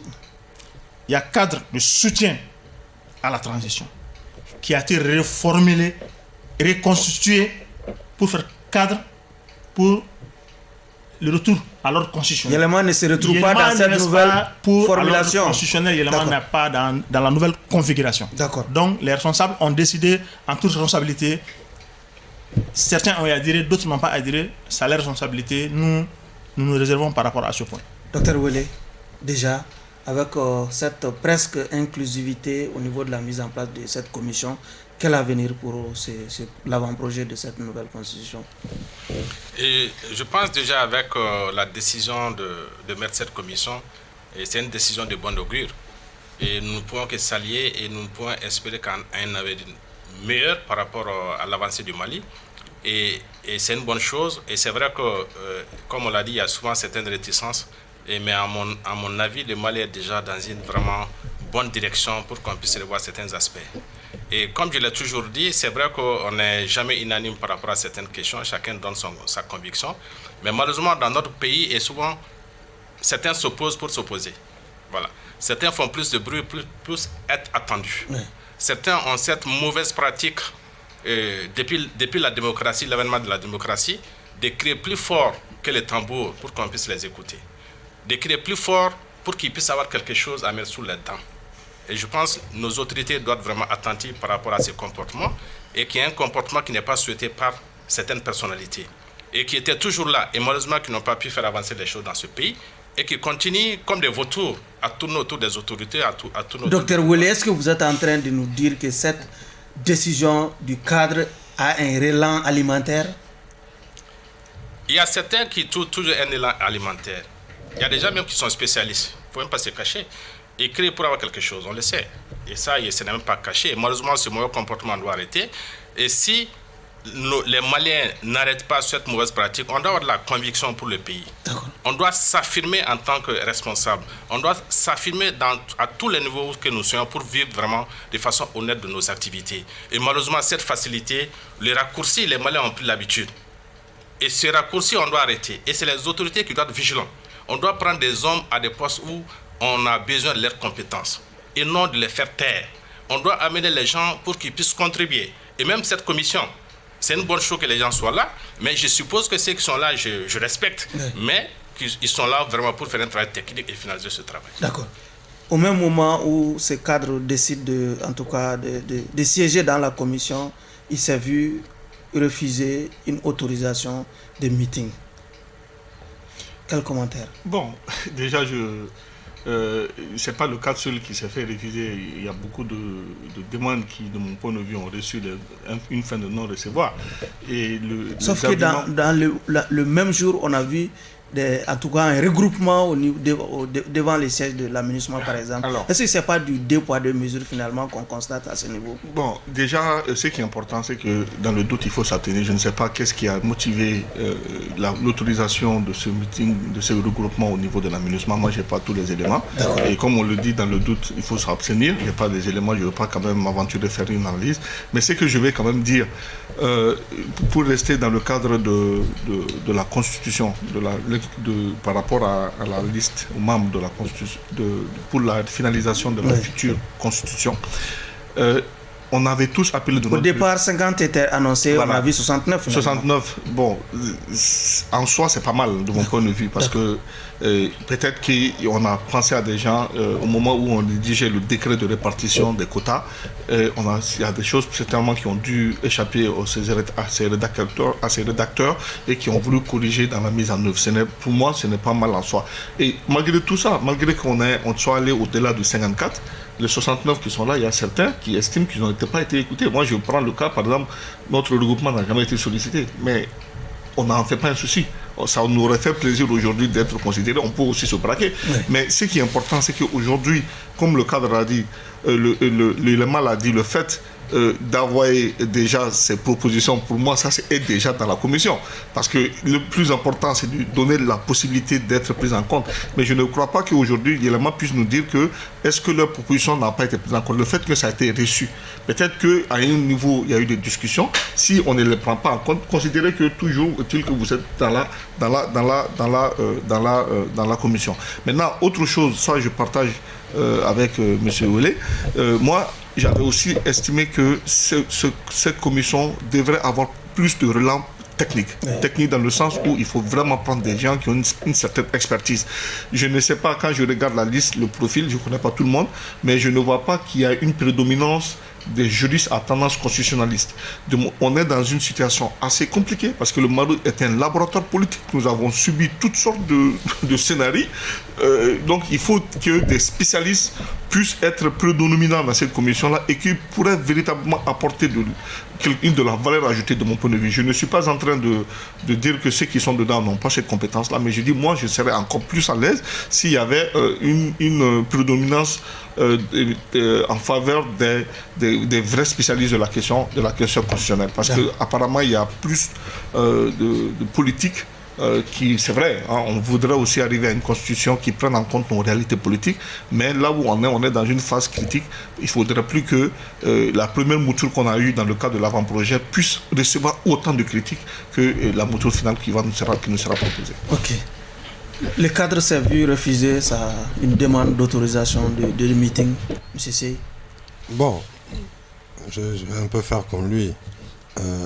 Il y a cadre de soutien à la transition qui a été reformulé, reconstitué pour faire cadre pour le retour à l'ordre constitutionnel. Yelema ne se retrouve pas dans cette nouvelle formulation. Constitutionnel, Yelema n'est pas dans la nouvelle configuration. Donc les responsables ont décidé en toute responsabilité. Certains ont adhéré, d'autres n'ont pas adhéré. C'est leur responsabilité. Nous nous réservons par rapport à ce point. Docteur Wele, déjà, avec cette presque inclusivité au niveau de la mise en place de cette commission, quel avenir pour l'avant-projet de cette nouvelle constitution? Et je pense déjà avec la décision de mettre cette commission, et c'est une décision de bon augure. Et nous ne pouvons que s'allier et nous ne pouvons espérer qu'un avenir meilleur par rapport à l'avancée du Mali. Et c'est une bonne chose. Et c'est vrai que, comme on l'a dit, il y a souvent certaines réticences. Mais à mon avis, le Mali est déjà dans une vraiment bonne direction pour qu'on puisse revoir certains aspects. Et comme je l'ai toujours dit, c'est vrai qu'on n'est jamais unanime par rapport à certaines questions. Chacun donne sa conviction. Mais malheureusement, dans notre pays, et souvent, certains s'opposent pour s'opposer. Voilà. Certains font plus de bruit, plus être attendus. certains ont cette mauvaise pratique depuis la démocratie, l'avènement de la démocratie, de crier plus fort que les tambours pour qu'on puisse les écouter. De crier plus fort pour qu'ils puissent avoir quelque chose à mettre sous les dents. Et je pense que nos autorités doivent être vraiment attentives par rapport à ces comportements et qu'il y a un comportement qui n'est pas souhaité par certaines personnalités et qui étaient toujours là et malheureusement qui n'ont pas pu faire avancer les choses dans ce pays et qui continuent comme des vautours à tourner autour des autorités, à tourner autour. Docteur Wele, est-ce que vous êtes en train de nous dire que cette décision du cadre a un élan alimentaire? Il y a certains qui trouvent toujours un élan alimentaire. Il y a des gens même qui sont spécialistes. Il ne faut même pas se cacher. Ils créent pour avoir quelque chose, on le sait. Et ça, ce n'est même pas caché. Malheureusement, ce mauvais comportement doit arrêter. Et si les Maliens n'arrêtent pas cette mauvaise pratique, on doit avoir de la conviction pour le pays. On doit s'affirmer en tant que responsable. On doit s'affirmer à tous les niveaux que nous soyons pour vivre vraiment de façon honnête de nos activités. Et malheureusement, cette facilité, les raccourcis, les Maliens ont pris l'habitude. Et ce raccourci, on doit arrêter. Et c'est les autorités qui doivent être vigilantes. On doit prendre des hommes à des postes où on a besoin de leurs compétences et non de les faire taire. On doit amener les gens pour qu'ils puissent contribuer. Et même cette commission, c'est une bonne chose que les gens soient là, mais je suppose que ceux qui sont là, je respecte, mais qu'ils sont là vraiment pour faire un travail technique et finaliser ce travail. D'accord. Au même moment où ces cadres décident de siéger dans la commission, il s'est vu refuser une autorisation de meeting. Quel commentaire? Bon, déjà, c'est pas le cas seul qui s'est fait refuser. Il y a beaucoup de demandes qui, de mon point de vue, ont reçu une fin de non-recevoir. Sauf que dans le même jour, on a vu en tout cas un regroupement devant les sièges de l'aménagement, par exemple. Est-ce que ce n'est pas du 2 poids 2 mesures finalement qu'on constate à ce niveau? Bon, déjà, ce qui est important, c'est que dans le doute, il faut s'atténuer. Je ne sais pas qu'est-ce qui a motivé l'autorisation de ce meeting, de ce regroupement au niveau de l'aménagement. Moi, je n'ai pas tous les éléments. Et comme on le dit, dans le doute, il faut s'abstenir. Il n'y a pas des éléments, je ne veux pas quand même m'aventurer à faire une analyse. Mais ce que je vais quand même dire, pour rester dans le cadre de la Constitution, par rapport à la liste aux membres de la Constitution, pour la finalisation de la future Constitution, on avait tous appelé de notre... Au départ, 50 étaient annoncés, voilà. On a vu 69. 69, bon, en soi, c'est pas mal de mon point de vue, parce que peut-être qu'on a pensé à des gens, au moment où on rédigeait le décret de répartition des quotas, il y a des choses certainement qui ont dû échapper à ces rédacteurs et qui ont voulu corriger dans la mise en œuvre. Pour moi, ce n'est pas mal en soi. Et malgré tout ça, malgré qu'on soit allé au-delà du 54, les 69 qui sont là, il y a certains qui estiment qu'ils n'ont pas été écoutés. Moi, je prends le cas, par exemple, notre regroupement n'a jamais été sollicité, mais on n'en fait pas un souci. Ça nous aurait fait plaisir aujourd'hui d'être considéré, on peut aussi se braquer. Oui. Mais ce qui est important, c'est qu'aujourd'hui, comme le cadre a dit, l'élément l'a dit, le fait d'avoir déjà ces propositions, pour moi, ça c'est déjà dans la commission. Parce que le plus important, c'est de donner la possibilité d'être prise en compte. Mais je ne crois pas qu'aujourd'hui, l'élément puisse nous dire que est-ce que leur proposition n'a pas été prise en compte. Le fait que ça a été reçu, peut-être qu'à un niveau, il y a eu des discussions. Si on ne les prend pas en compte, considérez que toujours est-il que vous êtes dans la commission. Maintenant, autre chose, ça je partage avec M. Wele. Moi, j'avais aussi estimé que cette commission devrait avoir plus de relents techniques. Technique dans le sens où il faut vraiment prendre des gens qui ont une certaine expertise. Je ne sais pas, quand je regarde la liste, le profil, je ne connais pas tout le monde, mais je ne vois pas qu'il y a une prédominance des juristes à tendance constitutionnaliste. On est dans une situation assez compliquée parce que le Mali est un laboratoire politique. Nous avons subi toutes sortes de scénarios. Donc il faut que des spécialistes puissent être prédominants dans cette commission-là et qui pourraient véritablement apporter de la valeur ajoutée de mon point de vue. Je ne suis pas en train de dire que ceux qui sont dedans n'ont pas cette compétence-là, mais je dis, moi, je serais encore plus à l'aise s'il y avait une prédominance en faveur des vrais spécialistes de la question constitutionnelle. Parce qu'apparemment, il y a plus de politique c'est vrai, hein, on voudrait aussi arriver à une constitution qui prenne en compte nos réalités politiques, mais là où on est dans une phase critique. Il ne faudrait plus que la première mouture qu'on a eue dans le cadre de l'avant-projet puisse recevoir autant de critiques que la mouture finale qui nous sera proposée. Ok. Le cadre s'est vu refuser une demande d'autorisation de meeting, M. Sey. Bon, Je vais un peu faire comme lui.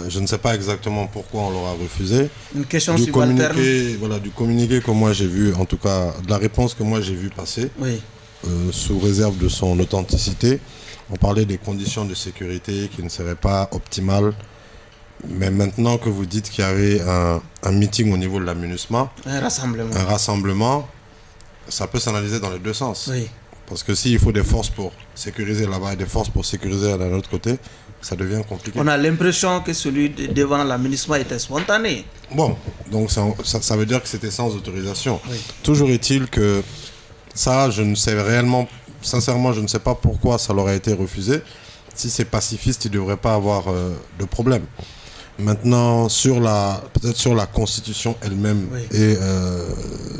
Je ne sais pas exactement pourquoi on l'aura refusé. Une question Du subalterne. communiqué, voilà, du communiqué que moi j'ai vu, en tout cas, de la réponse que moi j'ai vu passer, Oui, sous réserve de son authenticité, on parlait des conditions de sécurité qui ne seraient pas optimales. Mais maintenant que vous dites qu'il y avait un meeting au niveau de la MINUSMA, un rassemblement. un rassemblement, ça peut s'analyser dans les deux sens. Oui, Parce que s'il faut des forces pour sécuriser là-bas et des forces pour sécuriser de l'autre côté, ça devient compliqué. on a l'impression que celui devant la MINUSMA était spontané. Bon, donc ça veut dire que c'était sans autorisation. Oui. Toujours est-il que ça, je ne sais réellement, sincèrement, je ne sais pas pourquoi ça leur a été refusé. Si c'est pacifiste, il ne devrait pas avoir de problème. Maintenant, peut-être sur la Constitution elle-même Oui. et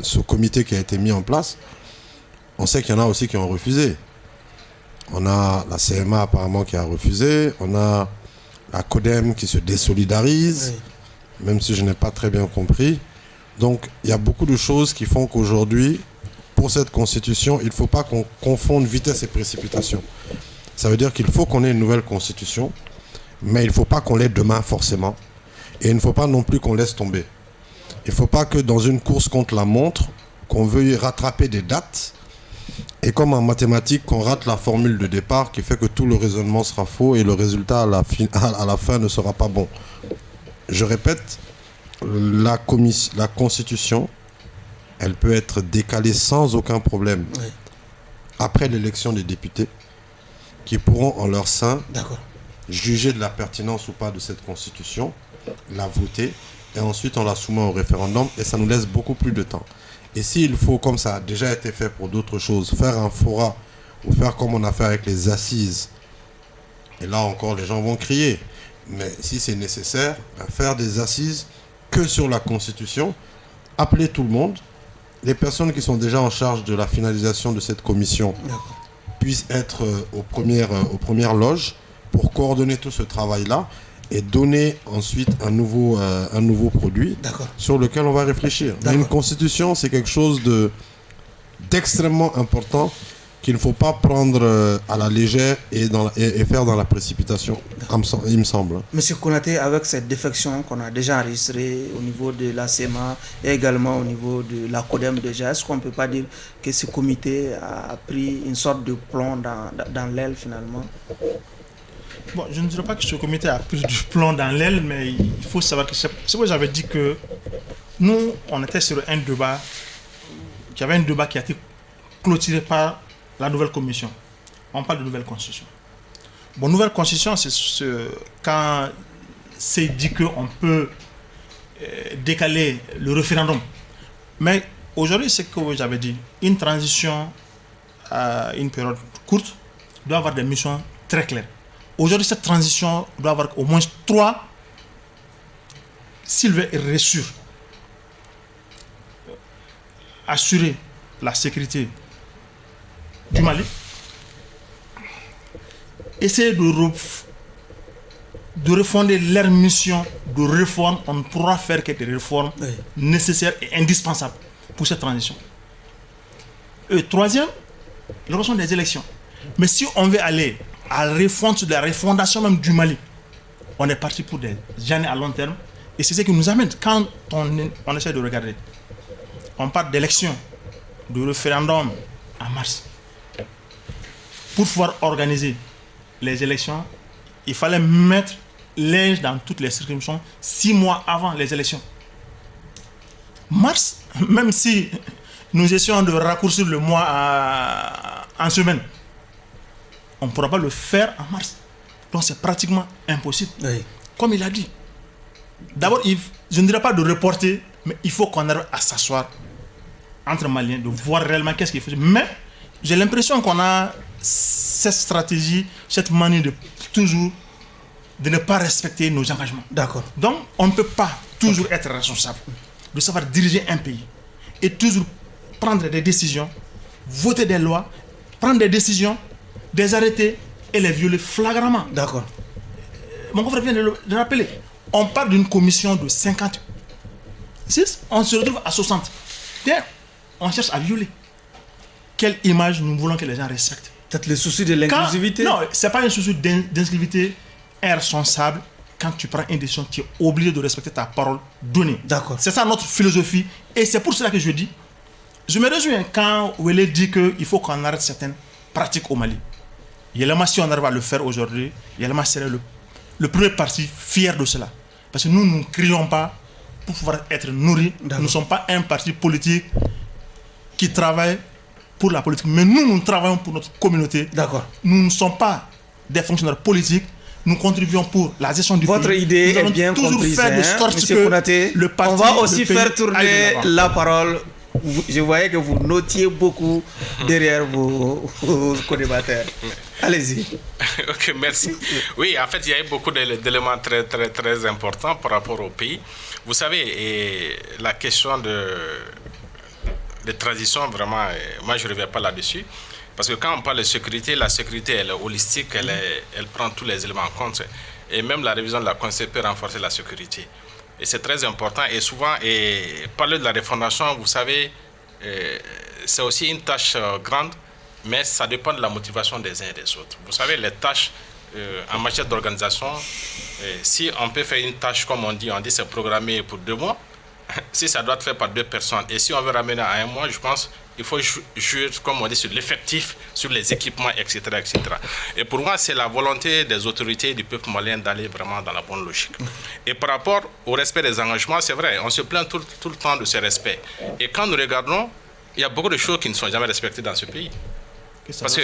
ce comité qui a été mis en place, on sait qu'il y en a aussi qui ont refusé. On a la CMA apparemment qui a refusé, on a la CODEM qui se désolidarise, Oui. même si je n'ai pas très bien compris. Donc, il y a beaucoup de choses qui font qu'aujourd'hui, pour cette Constitution, il ne faut pas qu'on confonde vitesse et précipitation. Ça veut dire qu'il faut qu'on ait une nouvelle Constitution, mais il ne faut pas qu'on l'ait demain forcément. Et il ne faut pas non plus qu'on laisse tomber. Il ne faut pas que dans une course contre la montre, qu'on veuille rattraper des dates, et comme en mathématiques, qu'on rate la formule de départ qui fait que tout le raisonnement sera faux et le résultat à la fin ne sera pas bon. Je répète, la Constitution, elle peut être décalée sans aucun problème Oui. après l'élection des députés qui pourront en leur sein D'accord. juger de la pertinence ou pas de cette Constitution, la voter et ensuite on la soumet au référendum et ça nous laisse beaucoup plus de temps. Et s'il faut, comme ça a déjà été fait pour d'autres choses, faire un fora ou faire comme on a fait avec les assises, et là encore les gens vont crier, mais si c'est nécessaire, faire des assises que sur la Constitution, appeler tout le monde, les personnes qui sont déjà en charge de la finalisation de cette commission D'accord. puissent être aux premières loges pour coordonner tout ce travail-là et donner ensuite un nouveau produit D'accord. sur lequel on va réfléchir. Mais une constitution, c'est quelque chose d'extrêmement important qu'il ne faut pas prendre à la légère et faire dans la précipitation, il me semble. Monsieur Konaté, avec cette défection qu'on a déjà enregistrée au niveau de la CEMA et également au niveau de la CODEM déjà, est-ce qu'on ne peut pas dire que ce comité a pris une sorte de plomb dans l'aile finalement? Bon, je ne dirais pas que ce comité a pris du plomb dans l'aile, mais il faut savoir que c'est ce que j'avais dit que nous, on était sur un débat, il y avait un débat qui a été clôturé par la nouvelle commission. On parle de nouvelle constitution. Bon, nouvelle constitution, c'est quand c'est dit qu'on peut décaler le référendum. Mais aujourd'hui, c'est ce que j'avais dit, une transition à une période courte doit avoir des missions très claires. Aujourd'hui, cette transition doit avoir au moins 3 s'il veut réussir. Assurer la sécurité du Mali. Essayer de refonder leur mission de réforme. On ne pourra faire que des réformes nécessaires et indispensables pour cette transition. Et troisième, la question des élections. Mais si on veut aller à la refondation même du Mali, on est parti pour des années à long terme. Et c'est ce qui nous amène, quand on essaie de regarder, on parle d'élections, de référendum en mars. Pour pouvoir organiser les élections, il fallait mettre linge dans toutes les circonscriptions 6 mois avant les élections. Mars, même si nous essayons de raccourcir le mois en semaine, on ne pourra pas le faire en mars. Donc c'est pratiquement impossible. Oui. Comme il a dit. D'abord, je ne dirais pas de reporter, mais il faut qu'on arrive à s'asseoir entre Maliens, de voir réellement qu'est-ce qu'il faut. Mais j'ai l'impression qu'on a cette stratégie, cette manie de toujours de ne pas respecter nos engagements. D'accord. Donc, on ne peut pas toujours être responsable de savoir diriger un pays et toujours prendre des décisions, voter des lois, prendre des décisions, des arrêtés et les violer flagramment. D'accord. Mon confrère vient de le rappeler. On parle d'une commission de 56, on se retrouve à 60. Bien, on cherche à violer. Quelle image nous voulons que les gens respectent? Peut-être le souci de l'inclusivité. Non, c'est pas un souci d'inclusivité. Un responsable, quand tu prends une décision, tu es obligé de respecter ta parole donnée. D'accord. C'est ça notre philosophie. Et c'est pour cela que je dis, je me réjouis quand Wele dit qu'il faut qu'on arrête certaines pratiques au Mali. Yelema, si on arrive à le faire aujourd'hui, Yelema serait le premier parti fier de cela. Parce que nous ne crions pas pour pouvoir être nourris. Nous ne sommes pas un parti politique qui travaille pour la politique. Mais nous travaillons pour notre communauté. D'accord. Nous ne sommes pas des fonctionnaires politiques. Nous contribuons pour la gestion du Votre pays. idée est bien comprise, Monsieur Konaté. On va aussi faire tourner la parole. Je voyais que vous notiez beaucoup derrière vos co-débatteurs. Allez-y. Ok, merci. Oui, en fait, il y a eu beaucoup d'éléments très, très, très importants par rapport au pays. Vous savez, la question de transition, vraiment, moi, je ne reviens pas là-dessus. Parce que quand on parle de sécurité, la sécurité, elle est holistique, elle prend tous les éléments en compte. Et même la révision de la Constitution peut renforcer la sécurité. Et c'est très important. Et souvent, parler de la refondation, vous savez, c'est aussi une tâche grande, mais ça dépend de la motivation des uns et des autres. Vous savez, les tâches en matière d'organisation, si on peut faire une tâche, comme on dit c'est programmé pour 2 mois, si ça doit être fait par 2 personnes, et si on veut ramener à 1 mois, je pense il faut jouer, comme on dit, sur l'effectif, sur les équipements, etc., etc. Et pour moi, c'est la volonté des autorités du peuple malien d'aller vraiment dans la bonne logique. Et par rapport au respect des engagements, c'est vrai, on se plaint tout le temps de ce respect. Et quand nous regardons, il y a beaucoup de choses qui ne sont jamais respectées dans ce pays. Parce que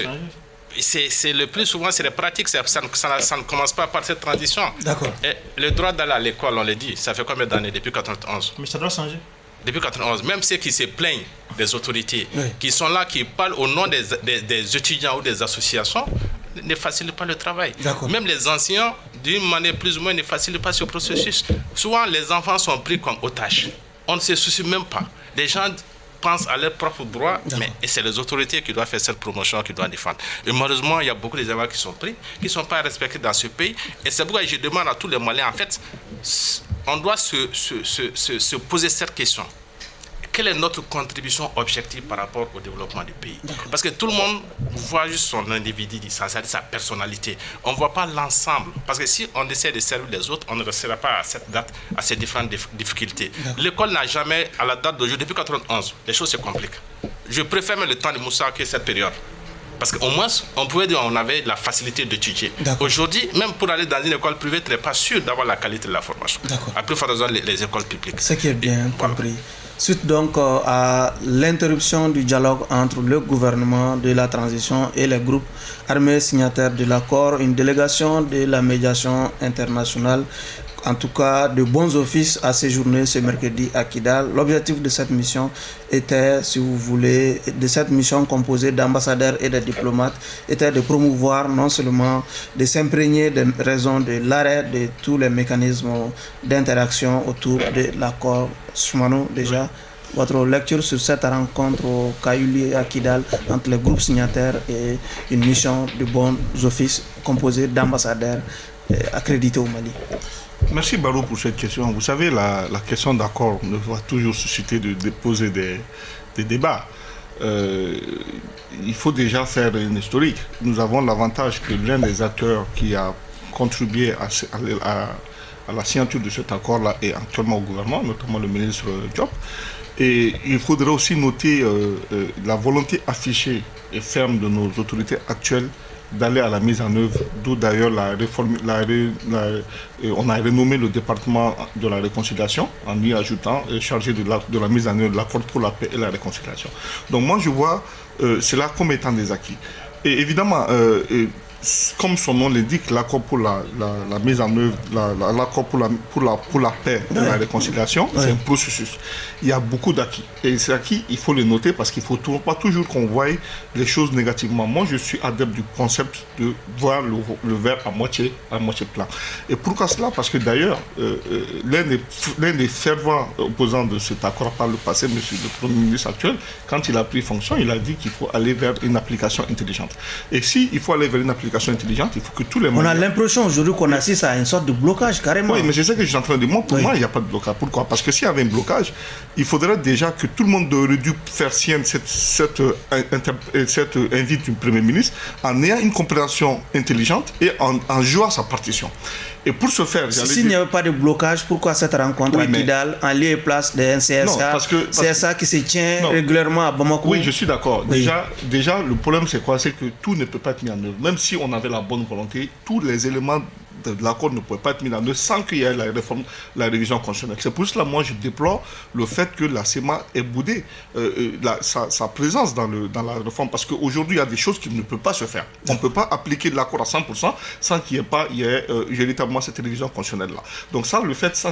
c'est le plus souvent, c'est les pratiques, ça ne commence pas par cette transition. D'accord. Et le droit d'aller à l'école, on l'a dit, ça fait combien d'années? Depuis 1991. Mais ça doit changer. Depuis 1991, même ceux qui se plaignent des autorités, qui sont là, qui parlent au nom des étudiants ou des associations, ne facilitent pas le travail. Même les enseignants, d'une manière plus ou moins, ne facilitent pas ce processus. Souvent, les enfants sont pris comme otages. On ne se soucie même pas. Les gens pensent à leurs propres droits, mais c'est les autorités qui doivent faire cette promotion, qui doivent défendre. Et malheureusement, il y a beaucoup d'élèves qui sont pris, qui ne sont pas respectés dans ce pays. Et c'est pourquoi je demande à tous les Maliens, en fait, on doit se poser cette question. Quelle est notre contribution objective par rapport au développement du pays? Parce que tout le monde voit juste son individu, sa personnalité. On ne voit pas l'ensemble. Parce que si on essaie de servir les autres, on ne restera pas à cette date, à ces différentes difficultés. L'école n'a jamais, à la date d'aujourd'hui, depuis 1991, les choses se compliquent. Je préfère même le temps de Moussa que cette période. Parce qu'au moins, on pouvait dire qu'on avait la facilité d'étudier. Aujourd'hui, même pour aller dans une école privée, tu n'es pas sûr d'avoir la qualité de la formation. À plus forte raison, les écoles publiques. Ce qui est bien compris. Suite donc à l'interruption du dialogue entre le gouvernement de la transition et les groupes armés signataires de l'accord, une délégation de la médiation internationale, en tout cas de bons offices, a séjourné ce mercredi à Kidal. L'objectif de cette mission était, si vous voulez, de cette mission composée d'ambassadeurs et de diplomates, était de promouvoir non seulement de s'imprégner des raisons de l'arrêt de tous les mécanismes d'interaction autour de l'accord Soumano. Déjà, votre lecture sur cette rencontre au Kayouli à Kidal entre les groupes signataires et une mission de bons offices composée d'ambassadeurs accrédités au Mali. Merci Barou pour cette question. Vous savez, la question d'accord ne va toujours susciter de poser des débats. Il faut déjà faire une historique. Nous avons l'avantage que l'un des acteurs qui a contribué à la signature de cet accord-là est actuellement au gouvernement, notamment le ministre Diop. Et il faudrait aussi noter la volonté affichée et ferme de nos autorités actuelles d'aller à la mise en œuvre, d'où d'ailleurs on a renommé le département de la réconciliation en y ajoutant chargé de la mise en œuvre de l'accord pour la paix et la réconciliation. Donc moi je vois cela comme étant des acquis. Et évidemment, comme son nom l'indique, l'accord pour la mise en œuvre, l'accord pour la paix et la réconciliation, c'est un processus. Il y a beaucoup d'acquis. Et ces acquis, il faut les noter parce qu'il ne faut pas toujours qu'on voie les choses négativement. Moi, je suis adepte du concept de voir le verre à moitié plein. Et pourquoi cela? Parce que d'ailleurs, l'un des fervents opposants de cet accord par le passé, monsieur le Premier ministre actuel, quand il a pris fonction, il a dit qu'il faut aller vers une application intelligente. Et si il faut aller vers une application communication intelligente, il faut que tous les On a Maliens... l'impression aujourd'hui qu'on assiste à une sorte de blocage carrément. Oui, mais c'est ça que je suis en train de dire. Pour moi, il n'y a pas de blocage. Pourquoi? Parce que s'il y avait un blocage, il faudrait déjà que tout le monde aurait dû faire sienne cette invite du Premier ministre en ayant une compréhension intelligente et en jouant sa partition. Et pour ce faire, s'il n'y avait pas de blocage, pourquoi cette rencontre à Kidal, en lieu et place de NCSA, CSA qui se tient régulièrement à Bamako? Oui, je suis d'accord. Oui. Déjà, le problème, c'est quoi? C'est que tout ne peut pas être mis en œuvre. Même si on avait la bonne volonté, tous les éléments de l'accord ne pouvaient pas être mis en œuvre sans qu'il y ait la révision constitutionnelle. C'est pour cela, moi, je déplore le fait que la CEMA ait boudé sa présence dans la réforme. Parce qu'aujourd'hui, il y a des choses qui ne peuvent pas se faire. On ne peut pas appliquer l'accord à 100% sans qu'il y ait véritablement cette révision constitutionnelle-là. Donc ça,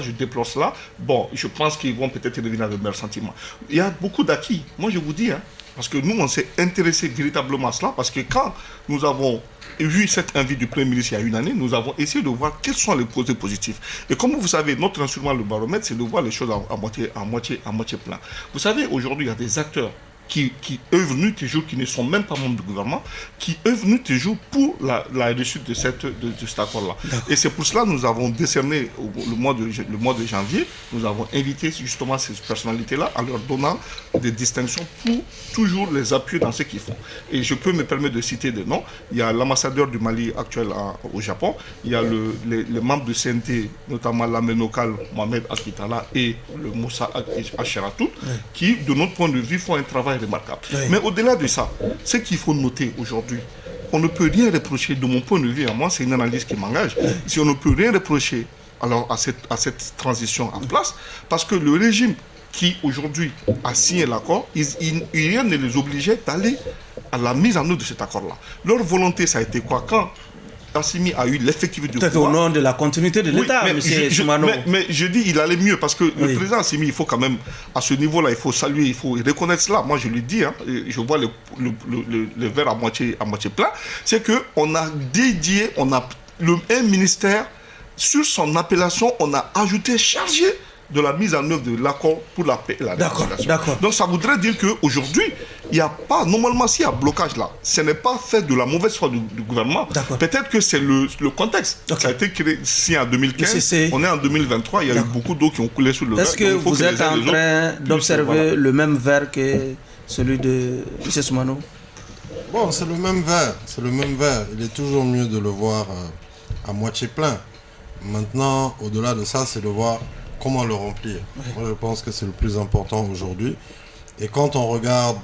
je déplore cela. Bon, je pense qu'ils vont peut-être revenir avec meilleurs sentiments. Il y a beaucoup d'acquis. Moi, je vous dis, parce que nous, on s'est intéressé véritablement à cela, parce que quand nous avons vu cette invite du Premier ministre il y a une année, nous avons essayé de voir quels sont les côtés positifs. Et comme vous savez, notre instrument, le baromètre, c'est de voir les choses à moitié plein. Vous savez, aujourd'hui, il y a des acteurs qui œuvrent nuit et jour, qui ne sont même pas membres du gouvernement, qui œuvrent nuit et jour pour la réussite de cet accord-là. Et c'est pour cela que nous avons décerné, le mois de janvier, nous avons invité justement ces personnalités-là en leur donnant des distinctions pour toujours les appuyer dans ce qu'ils font. Et je peux me permettre de citer des noms. Il y a l'ambassadeur du Mali actuel au Japon, il y a les membres du CNT, notamment l'Amenokal Mohamed Akitala et le Moussa Acheratou, qui, de notre point de vue, font un travail remarquable. Oui. Mais au-delà de ça, ce qu'il faut noter aujourd'hui, on ne peut rien reprocher, de mon point de vue, à moi, c'est une analyse qui m'engage, si on ne peut rien reprocher alors, à cette transition en place, parce que le régime qui aujourd'hui a signé l'accord, rien ne les obligeait d'aller à la mise en œuvre de cet accord-là. Leur volonté, ça a été quoi? Quand Assimi a eu l'effectivité du pouvoir. Peut-être au nom de la continuité de l'État, M. Soumano. Mais je dis, il allait mieux, parce que le président Assimi, il faut quand même, à ce niveau-là, il faut saluer, il faut reconnaître cela. Moi, je lui dis, je vois le verre à moitié plein, c'est qu'on a dédié, un ministère, sur son appellation, on a ajouté chargé de la mise en œuvre de l'accord pour la paix et la réconciliation. D'accord. Donc ça voudrait dire qu'aujourd'hui, il n'y a pas, normalement s'il y a blocage là, ce n'est pas fait de la mauvaise foi du gouvernement. Peut-être que c'est le contexte. Ça a été créé ici en 2015, on est en 2023, il y a eu beaucoup d'eau qui ont coulé sous le verre. Est-ce que vous êtes en train d'observer le même verre que celui de M. Soumano? Bon, c'est le même verre. Il est toujours mieux de le voir à moitié plein. Maintenant, au-delà de ça, c'est de voir comment le remplir. Moi, je pense que c'est le plus important aujourd'hui. Et quand on regarde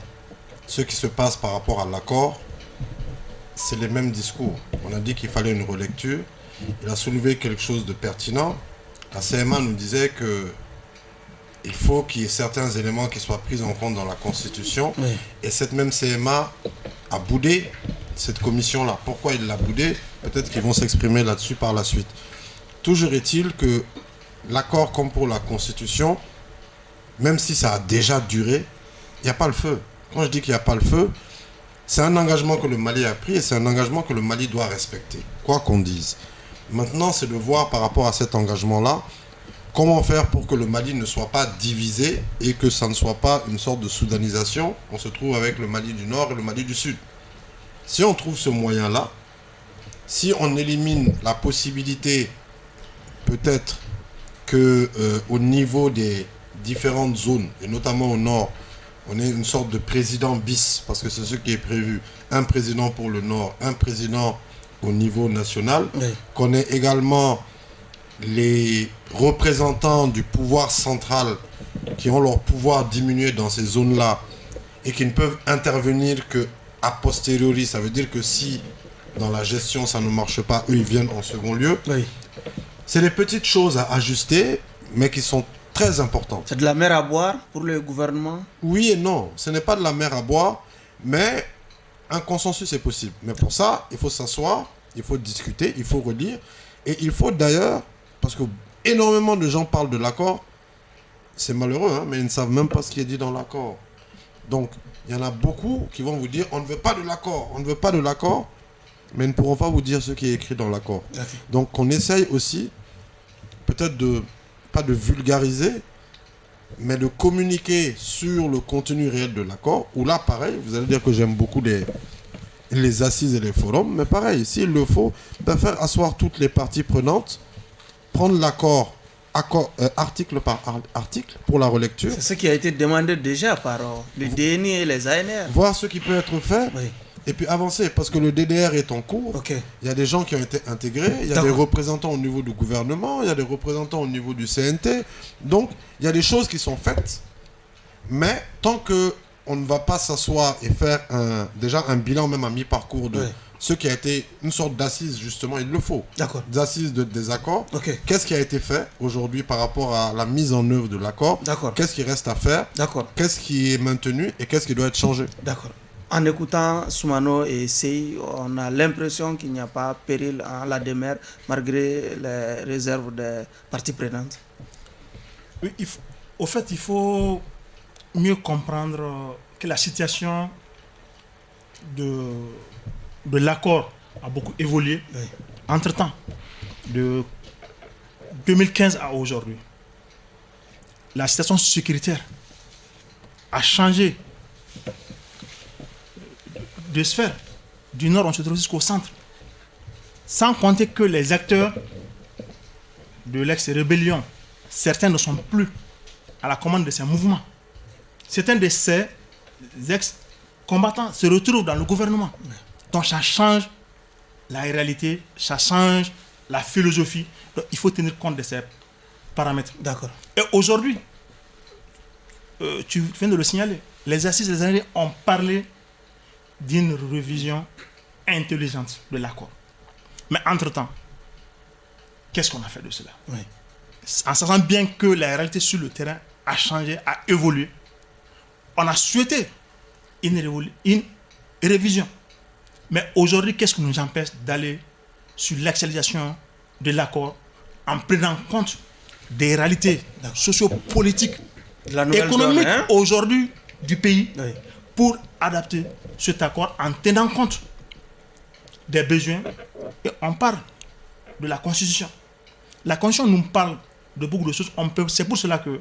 ce qui se passe par rapport à l'accord, c'est les mêmes discours. On a dit qu'il fallait une relecture. Il a soulevé quelque chose de pertinent. La CMA nous disait qu'il faut qu'il y ait certains éléments qui soient pris en compte dans la Constitution. Et cette même CMA a boudé cette commission-là. Pourquoi il l'a boudé? Peut-être qu'ils vont s'exprimer là-dessus par la suite. Toujours est-il que l'accord comme pour la Constitution, même si ça a déjà duré, il n'y a pas le feu. Quand je dis qu'il n'y a pas le feu, c'est un engagement que le Mali a pris et c'est un engagement que le Mali doit respecter, quoi qu'on dise. Maintenant, c'est de voir par rapport à cet engagement-là, comment faire pour que le Mali ne soit pas divisé et que ça ne soit pas une sorte de soudanisation. On se trouve avec le Mali du Nord et le Mali du Sud. Si on trouve ce moyen-là, si on élimine la possibilité peut-être qu'au niveau des différentes zones, et notamment au nord, on ait une sorte de président bis, parce que c'est ce qui est prévu, un président pour le nord, un président au niveau national, qu'on ait également les représentants du pouvoir central qui ont leur pouvoir diminué dans ces zones-là et qui ne peuvent intervenir que a posteriori. Ça veut dire que si dans la gestion ça ne marche pas, eux ils viennent en second lieu. C'est des petites choses à ajuster, mais qui sont très importantes. C'est de la mer à boire pour le gouvernement? Oui et non. Ce n'est pas de la mer à boire, mais un consensus est possible. Mais pour ça, il faut s'asseoir, il faut discuter, il faut relire. Et il faut d'ailleurs, parce que énormément de gens parlent de l'accord, c'est malheureux, mais ils ne savent même pas ce qui est dit dans l'accord. Donc, il y en a beaucoup qui vont vous dire, on ne veut pas de l'accord, on ne veut pas de l'accord, mais ils ne pourront pas vous dire ce qui est écrit dans l'accord. Donc on essaye aussi, peut-être pas de vulgariser, mais de communiquer sur le contenu réel de l'accord, où là, pareil, vous allez dire que j'aime beaucoup les assises et les forums, mais pareil, s'il le faut, faire asseoir toutes les parties prenantes, prendre l'accord article par article pour la relecture. C'est ce qui a été demandé déjà par le DNI et les ANR. Voir ce qui peut être fait. Oui. Et puis avancer, parce que le DDR est en cours. Okay. Il y a des gens qui ont été intégrés, il y a des représentants au niveau du gouvernement, il y a des représentants au niveau du CNT. Donc, il y a des choses qui sont faites, mais tant qu'on ne va pas s'asseoir et faire déjà un bilan, même à mi-parcours de ce qui a été une sorte d'assise, justement, il le faut. D'accord. D'assise de désaccord. Okay. Qu'est-ce qui a été fait aujourd'hui par rapport à la mise en œuvre de l'accord? D'accord. Qu'est-ce qui reste à faire? D'accord. Qu'est-ce qui est maintenu et qu'est-ce qui doit être changé? D'accord. En écoutant Soumano et Sey, on a l'impression qu'il n'y a pas péril en la demeure malgré les réserves des parties prenantes. Oui, au fait, il faut mieux comprendre que la situation de l'accord a beaucoup évolué entre-temps, de 2015 à aujourd'hui. La situation sécuritaire a changé de sphère. Du nord, on se trouve jusqu'au centre. Sans compter que les acteurs de l'ex-rébellion, certains ne sont plus à la commande de ces mouvements. Certains de ces ex-combattants se retrouvent dans le gouvernement. Donc ça change la réalité, ça change la philosophie. Donc il faut tenir compte de ces paramètres. D'accord. Et aujourd'hui, tu viens de le signaler, les assises des années ont parlé d'une révision intelligente de l'accord. Mais entre-temps, qu'est-ce qu'on a fait de cela? En sachant bien que la réalité sur le terrain a changé, a évolué, on a souhaité une révision. Mais aujourd'hui, qu'est-ce qui nous empêche d'aller sur l'accélération de l'accord en prenant compte des réalités sociopolitiques, économiques aujourd'hui du pays pour adapter cet accord en tenant compte des besoins? Et on parle de la Constitution. La Constitution nous parle de beaucoup de choses. C'est pour cela que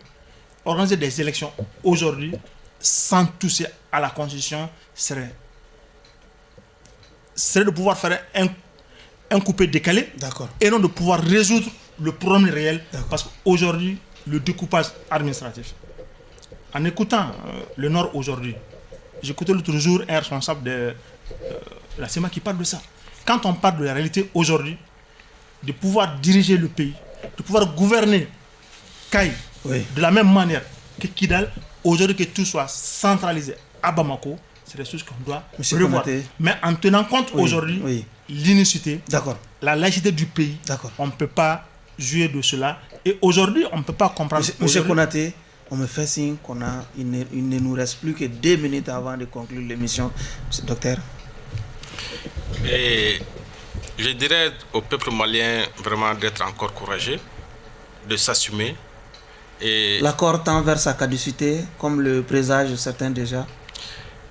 organiser des élections aujourd'hui sans toucher à la Constitution serait de pouvoir faire un coupé décalé et non de pouvoir résoudre le problème réel. Parce qu'aujourd'hui, le découpage administratif. En écoutant le Nord aujourd'hui, j'écoutais l'autre jour un responsable de la CEMA qui parle de ça. Quand on parle de la réalité aujourd'hui, de pouvoir diriger le pays, de pouvoir gouverner Kaï de la même manière que Kidal, aujourd'hui que tout soit centralisé à Bamako, c'est des choses qu'on doit revoir. Mais en tenant compte aujourd'hui l'unicité, la laïcité du pays, on ne peut pas jouer de cela. Et aujourd'hui, on ne peut pas comprendre. Monsieur Konaté, on me fait signe il ne nous reste plus que 2 minutes avant de conclure l'émission. Monsieur le docteur. Et je dirais au peuple malien vraiment d'être encore courageux, de s'assumer. L'accord tend vers sa caducité, comme le présagent certains déjà.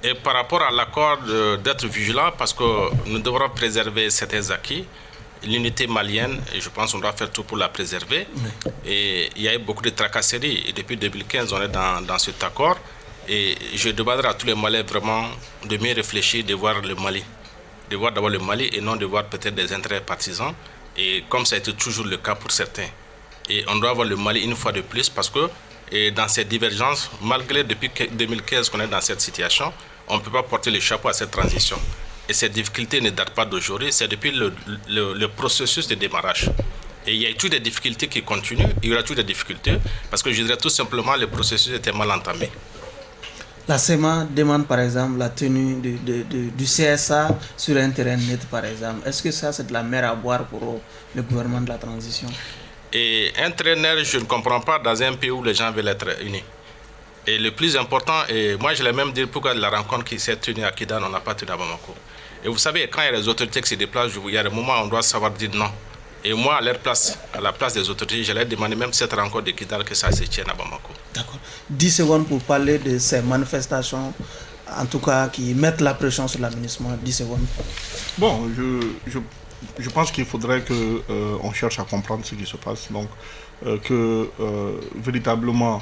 Et par rapport à l'accord, d'être vigilant, parce que nous devrons préserver certains acquis. L'unité malienne, et je pense qu'on doit faire tout pour la préserver. Et il y a eu beaucoup de tracasseries. Et depuis 2015, on est dans cet accord. Et je demanderai à tous les Maliens vraiment de mieux réfléchir, de voir le Mali. De voir d'abord le Mali et non de voir peut-être des intérêts partisans. Et comme ça a été toujours le cas pour certains. Et on doit voir le Mali une fois de plus parce que dans ces divergences, malgré depuis 2015 qu'on est dans cette situation, on ne peut pas porter le chapeau à cette transition. Et ces difficultés ne datent pas d'aujourd'hui, c'est depuis le processus de démarrage. Et il y a toujours des difficultés qui continuent, il y aura toujours des difficultés, parce que je dirais tout simplement le processus était mal entamé. La CEMA demande par exemple la tenue du CSA sur un terrain net par exemple. Est-ce que ça c'est de la mer à boire pour le gouvernement de la transition? Et un terrain net, je ne comprends pas dans un pays où les gens veulent être unis. Et le plus important, et moi je l'ai même dit pourquoi la rencontre qui s'est tenue à Kidal, on n'a pas tenu à Bamako. Et vous savez, quand il y a les autorités qui se déplacent, il y a des moments où on doit savoir dire non. Et moi, à leur place, à la place des autorités, je leur ai demandé même cette rencontre de Kidal que ça se tienne à Bamako. D'accord. 10 secondes pour parler de ces manifestations, en tout cas qui mettent la pression sur l'aménagement. 10 secondes. Bon, je pense qu'il faudrait qu'on cherche à comprendre ce qui se passe. Donc, que véritablement,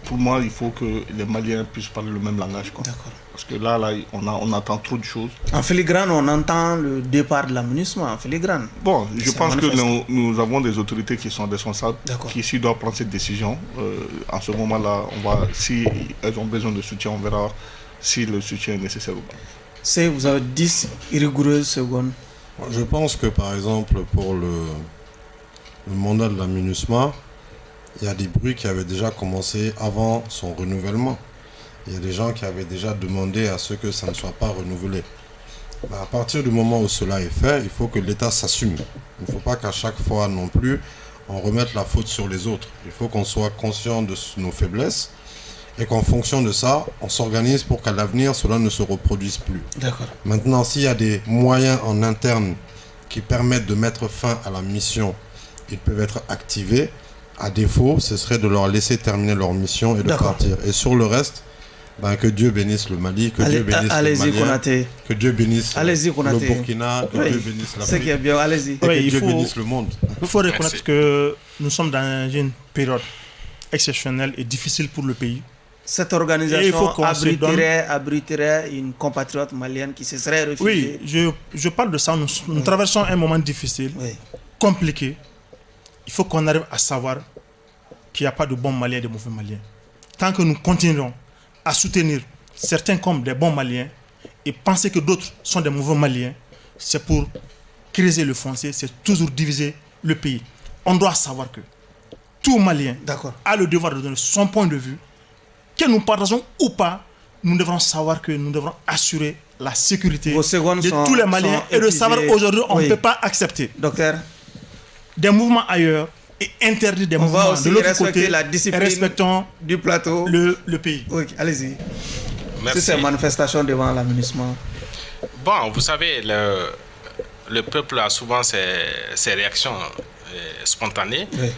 pour moi, il faut que les Maliens puissent parler le même langage. Quoi. Parce que là, on entend trop de choses. En filigrane, on entend le départ de l'aménagement en filigrane. Bon, je pense que nous avons des autorités qui sont responsables, qui s'ils doivent prendre cette décision. En ce moment-là, si elles ont besoin de soutien, on verra si le soutien est nécessaire ou pas. Vous avez 10 rigoureuses secondes. Je pense que, par exemple, pour le mandat de la MINUSMA, il y a des bruits qui avaient déjà commencé avant son renouvellement. Il y a des gens qui avaient déjà demandé à ce que ça ne soit pas renouvelé. Mais à partir du moment où cela est fait, il faut que l'État s'assume. Il ne faut pas qu'à chaque fois non plus, on remette la faute sur les autres. Il faut qu'on soit conscient de nos faiblesses et qu'en fonction de ça, on s'organise pour qu'à l'avenir, cela ne se reproduise plus. D'accord. Maintenant, s'il y a des moyens en interne qui permettent de mettre fin à la mission, ils peuvent être activés. À défaut, ce serait de leur laisser terminer leur mission et de partir. Et sur le reste, que Dieu bénisse le Mali, que Dieu bénisse le Mali, que Dieu bénisse le Burkina, que Dieu bénisse l'Afrique, qui est bien, allez-y. Et que Dieu bénisse le monde. Il faut reconnaître que nous sommes dans une période exceptionnelle et difficile pour le pays. Cette organisation abriterait une compatriote malienne qui se serait réfugiée. Oui, je parle de ça. Nous traversons un moment difficile, compliqué. Il faut qu'on arrive à savoir qu'il n'y a pas de bons Maliens et de mauvais Maliens. Tant que nous continuerons à soutenir certains comme des bons Maliens et penser que d'autres sont des mauvais Maliens, c'est pour creuser le foncier, c'est toujours diviser le pays. On doit savoir que tout Malien a le devoir de donner son point de vue, que nous partageons ou pas, nous devrons savoir que nous devrons assurer la sécurité de tous les Maliens et de savoir aujourd'hui on ne peut pas accepter. Docteur, des mouvements ailleurs et interdire des mouvements de l'autre côté, la discipline respectant du plateau, le pays. Oui, allez-y. Merci. C'est ces manifestations devant l'aménagement. Bon, vous savez, le peuple a souvent ses réactions spontanées. Oui.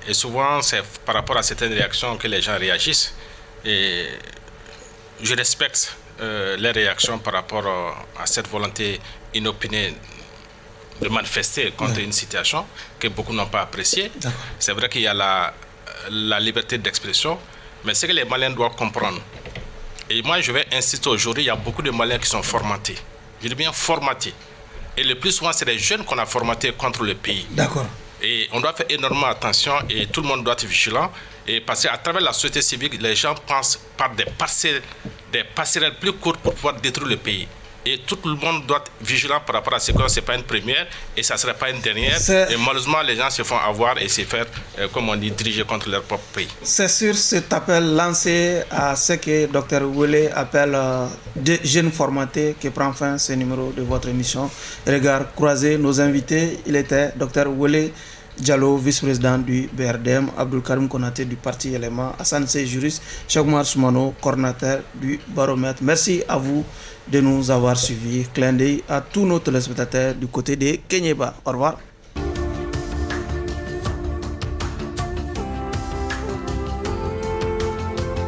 Et souvent, c'est par rapport à certaines réactions que les gens réagissent. Et je respecte les réactions par rapport à cette volonté inopinée de manifester contre une situation que beaucoup n'ont pas appréciée. C'est vrai qu'il y a la liberté d'expression, mais ce que les Maliens doivent comprendre. Et moi, je vais insister aujourd'hui, il y a beaucoup de Maliens qui sont formatés. Je dis bien formatés. Et le plus souvent, c'est les jeunes qu'on a formatés contre le pays. D'accord. Et on doit faire énormément attention et tout le monde doit être vigilant. Et parce qu'à travers la société civile, les gens pensent par des passerelles plus courtes pour pouvoir détruire le pays. Et tout le monde doit être vigilant par rapport à ce que ce n'est pas une première et ça ne serait pas une dernière. Et malheureusement, les gens se font avoir et se faire, comme on dit, diriger contre leur propre pays. C'est sur cet appel lancé à ce que Dr Wele appelle des jeunes formatés que prend fin ce numéro de votre émission. Regard croisé, nos invités, il était Dr Wele Diallo, vice-président du BRDM, Abdul Karim Konaté du parti Élément, Hassan Sey, juriste, Cheikh Soumano, coordinateur du Baromètre. Merci à vous de nous avoir suivis. Clin d'œil à tous nos téléspectateurs du côté de Kenyeba. Au revoir.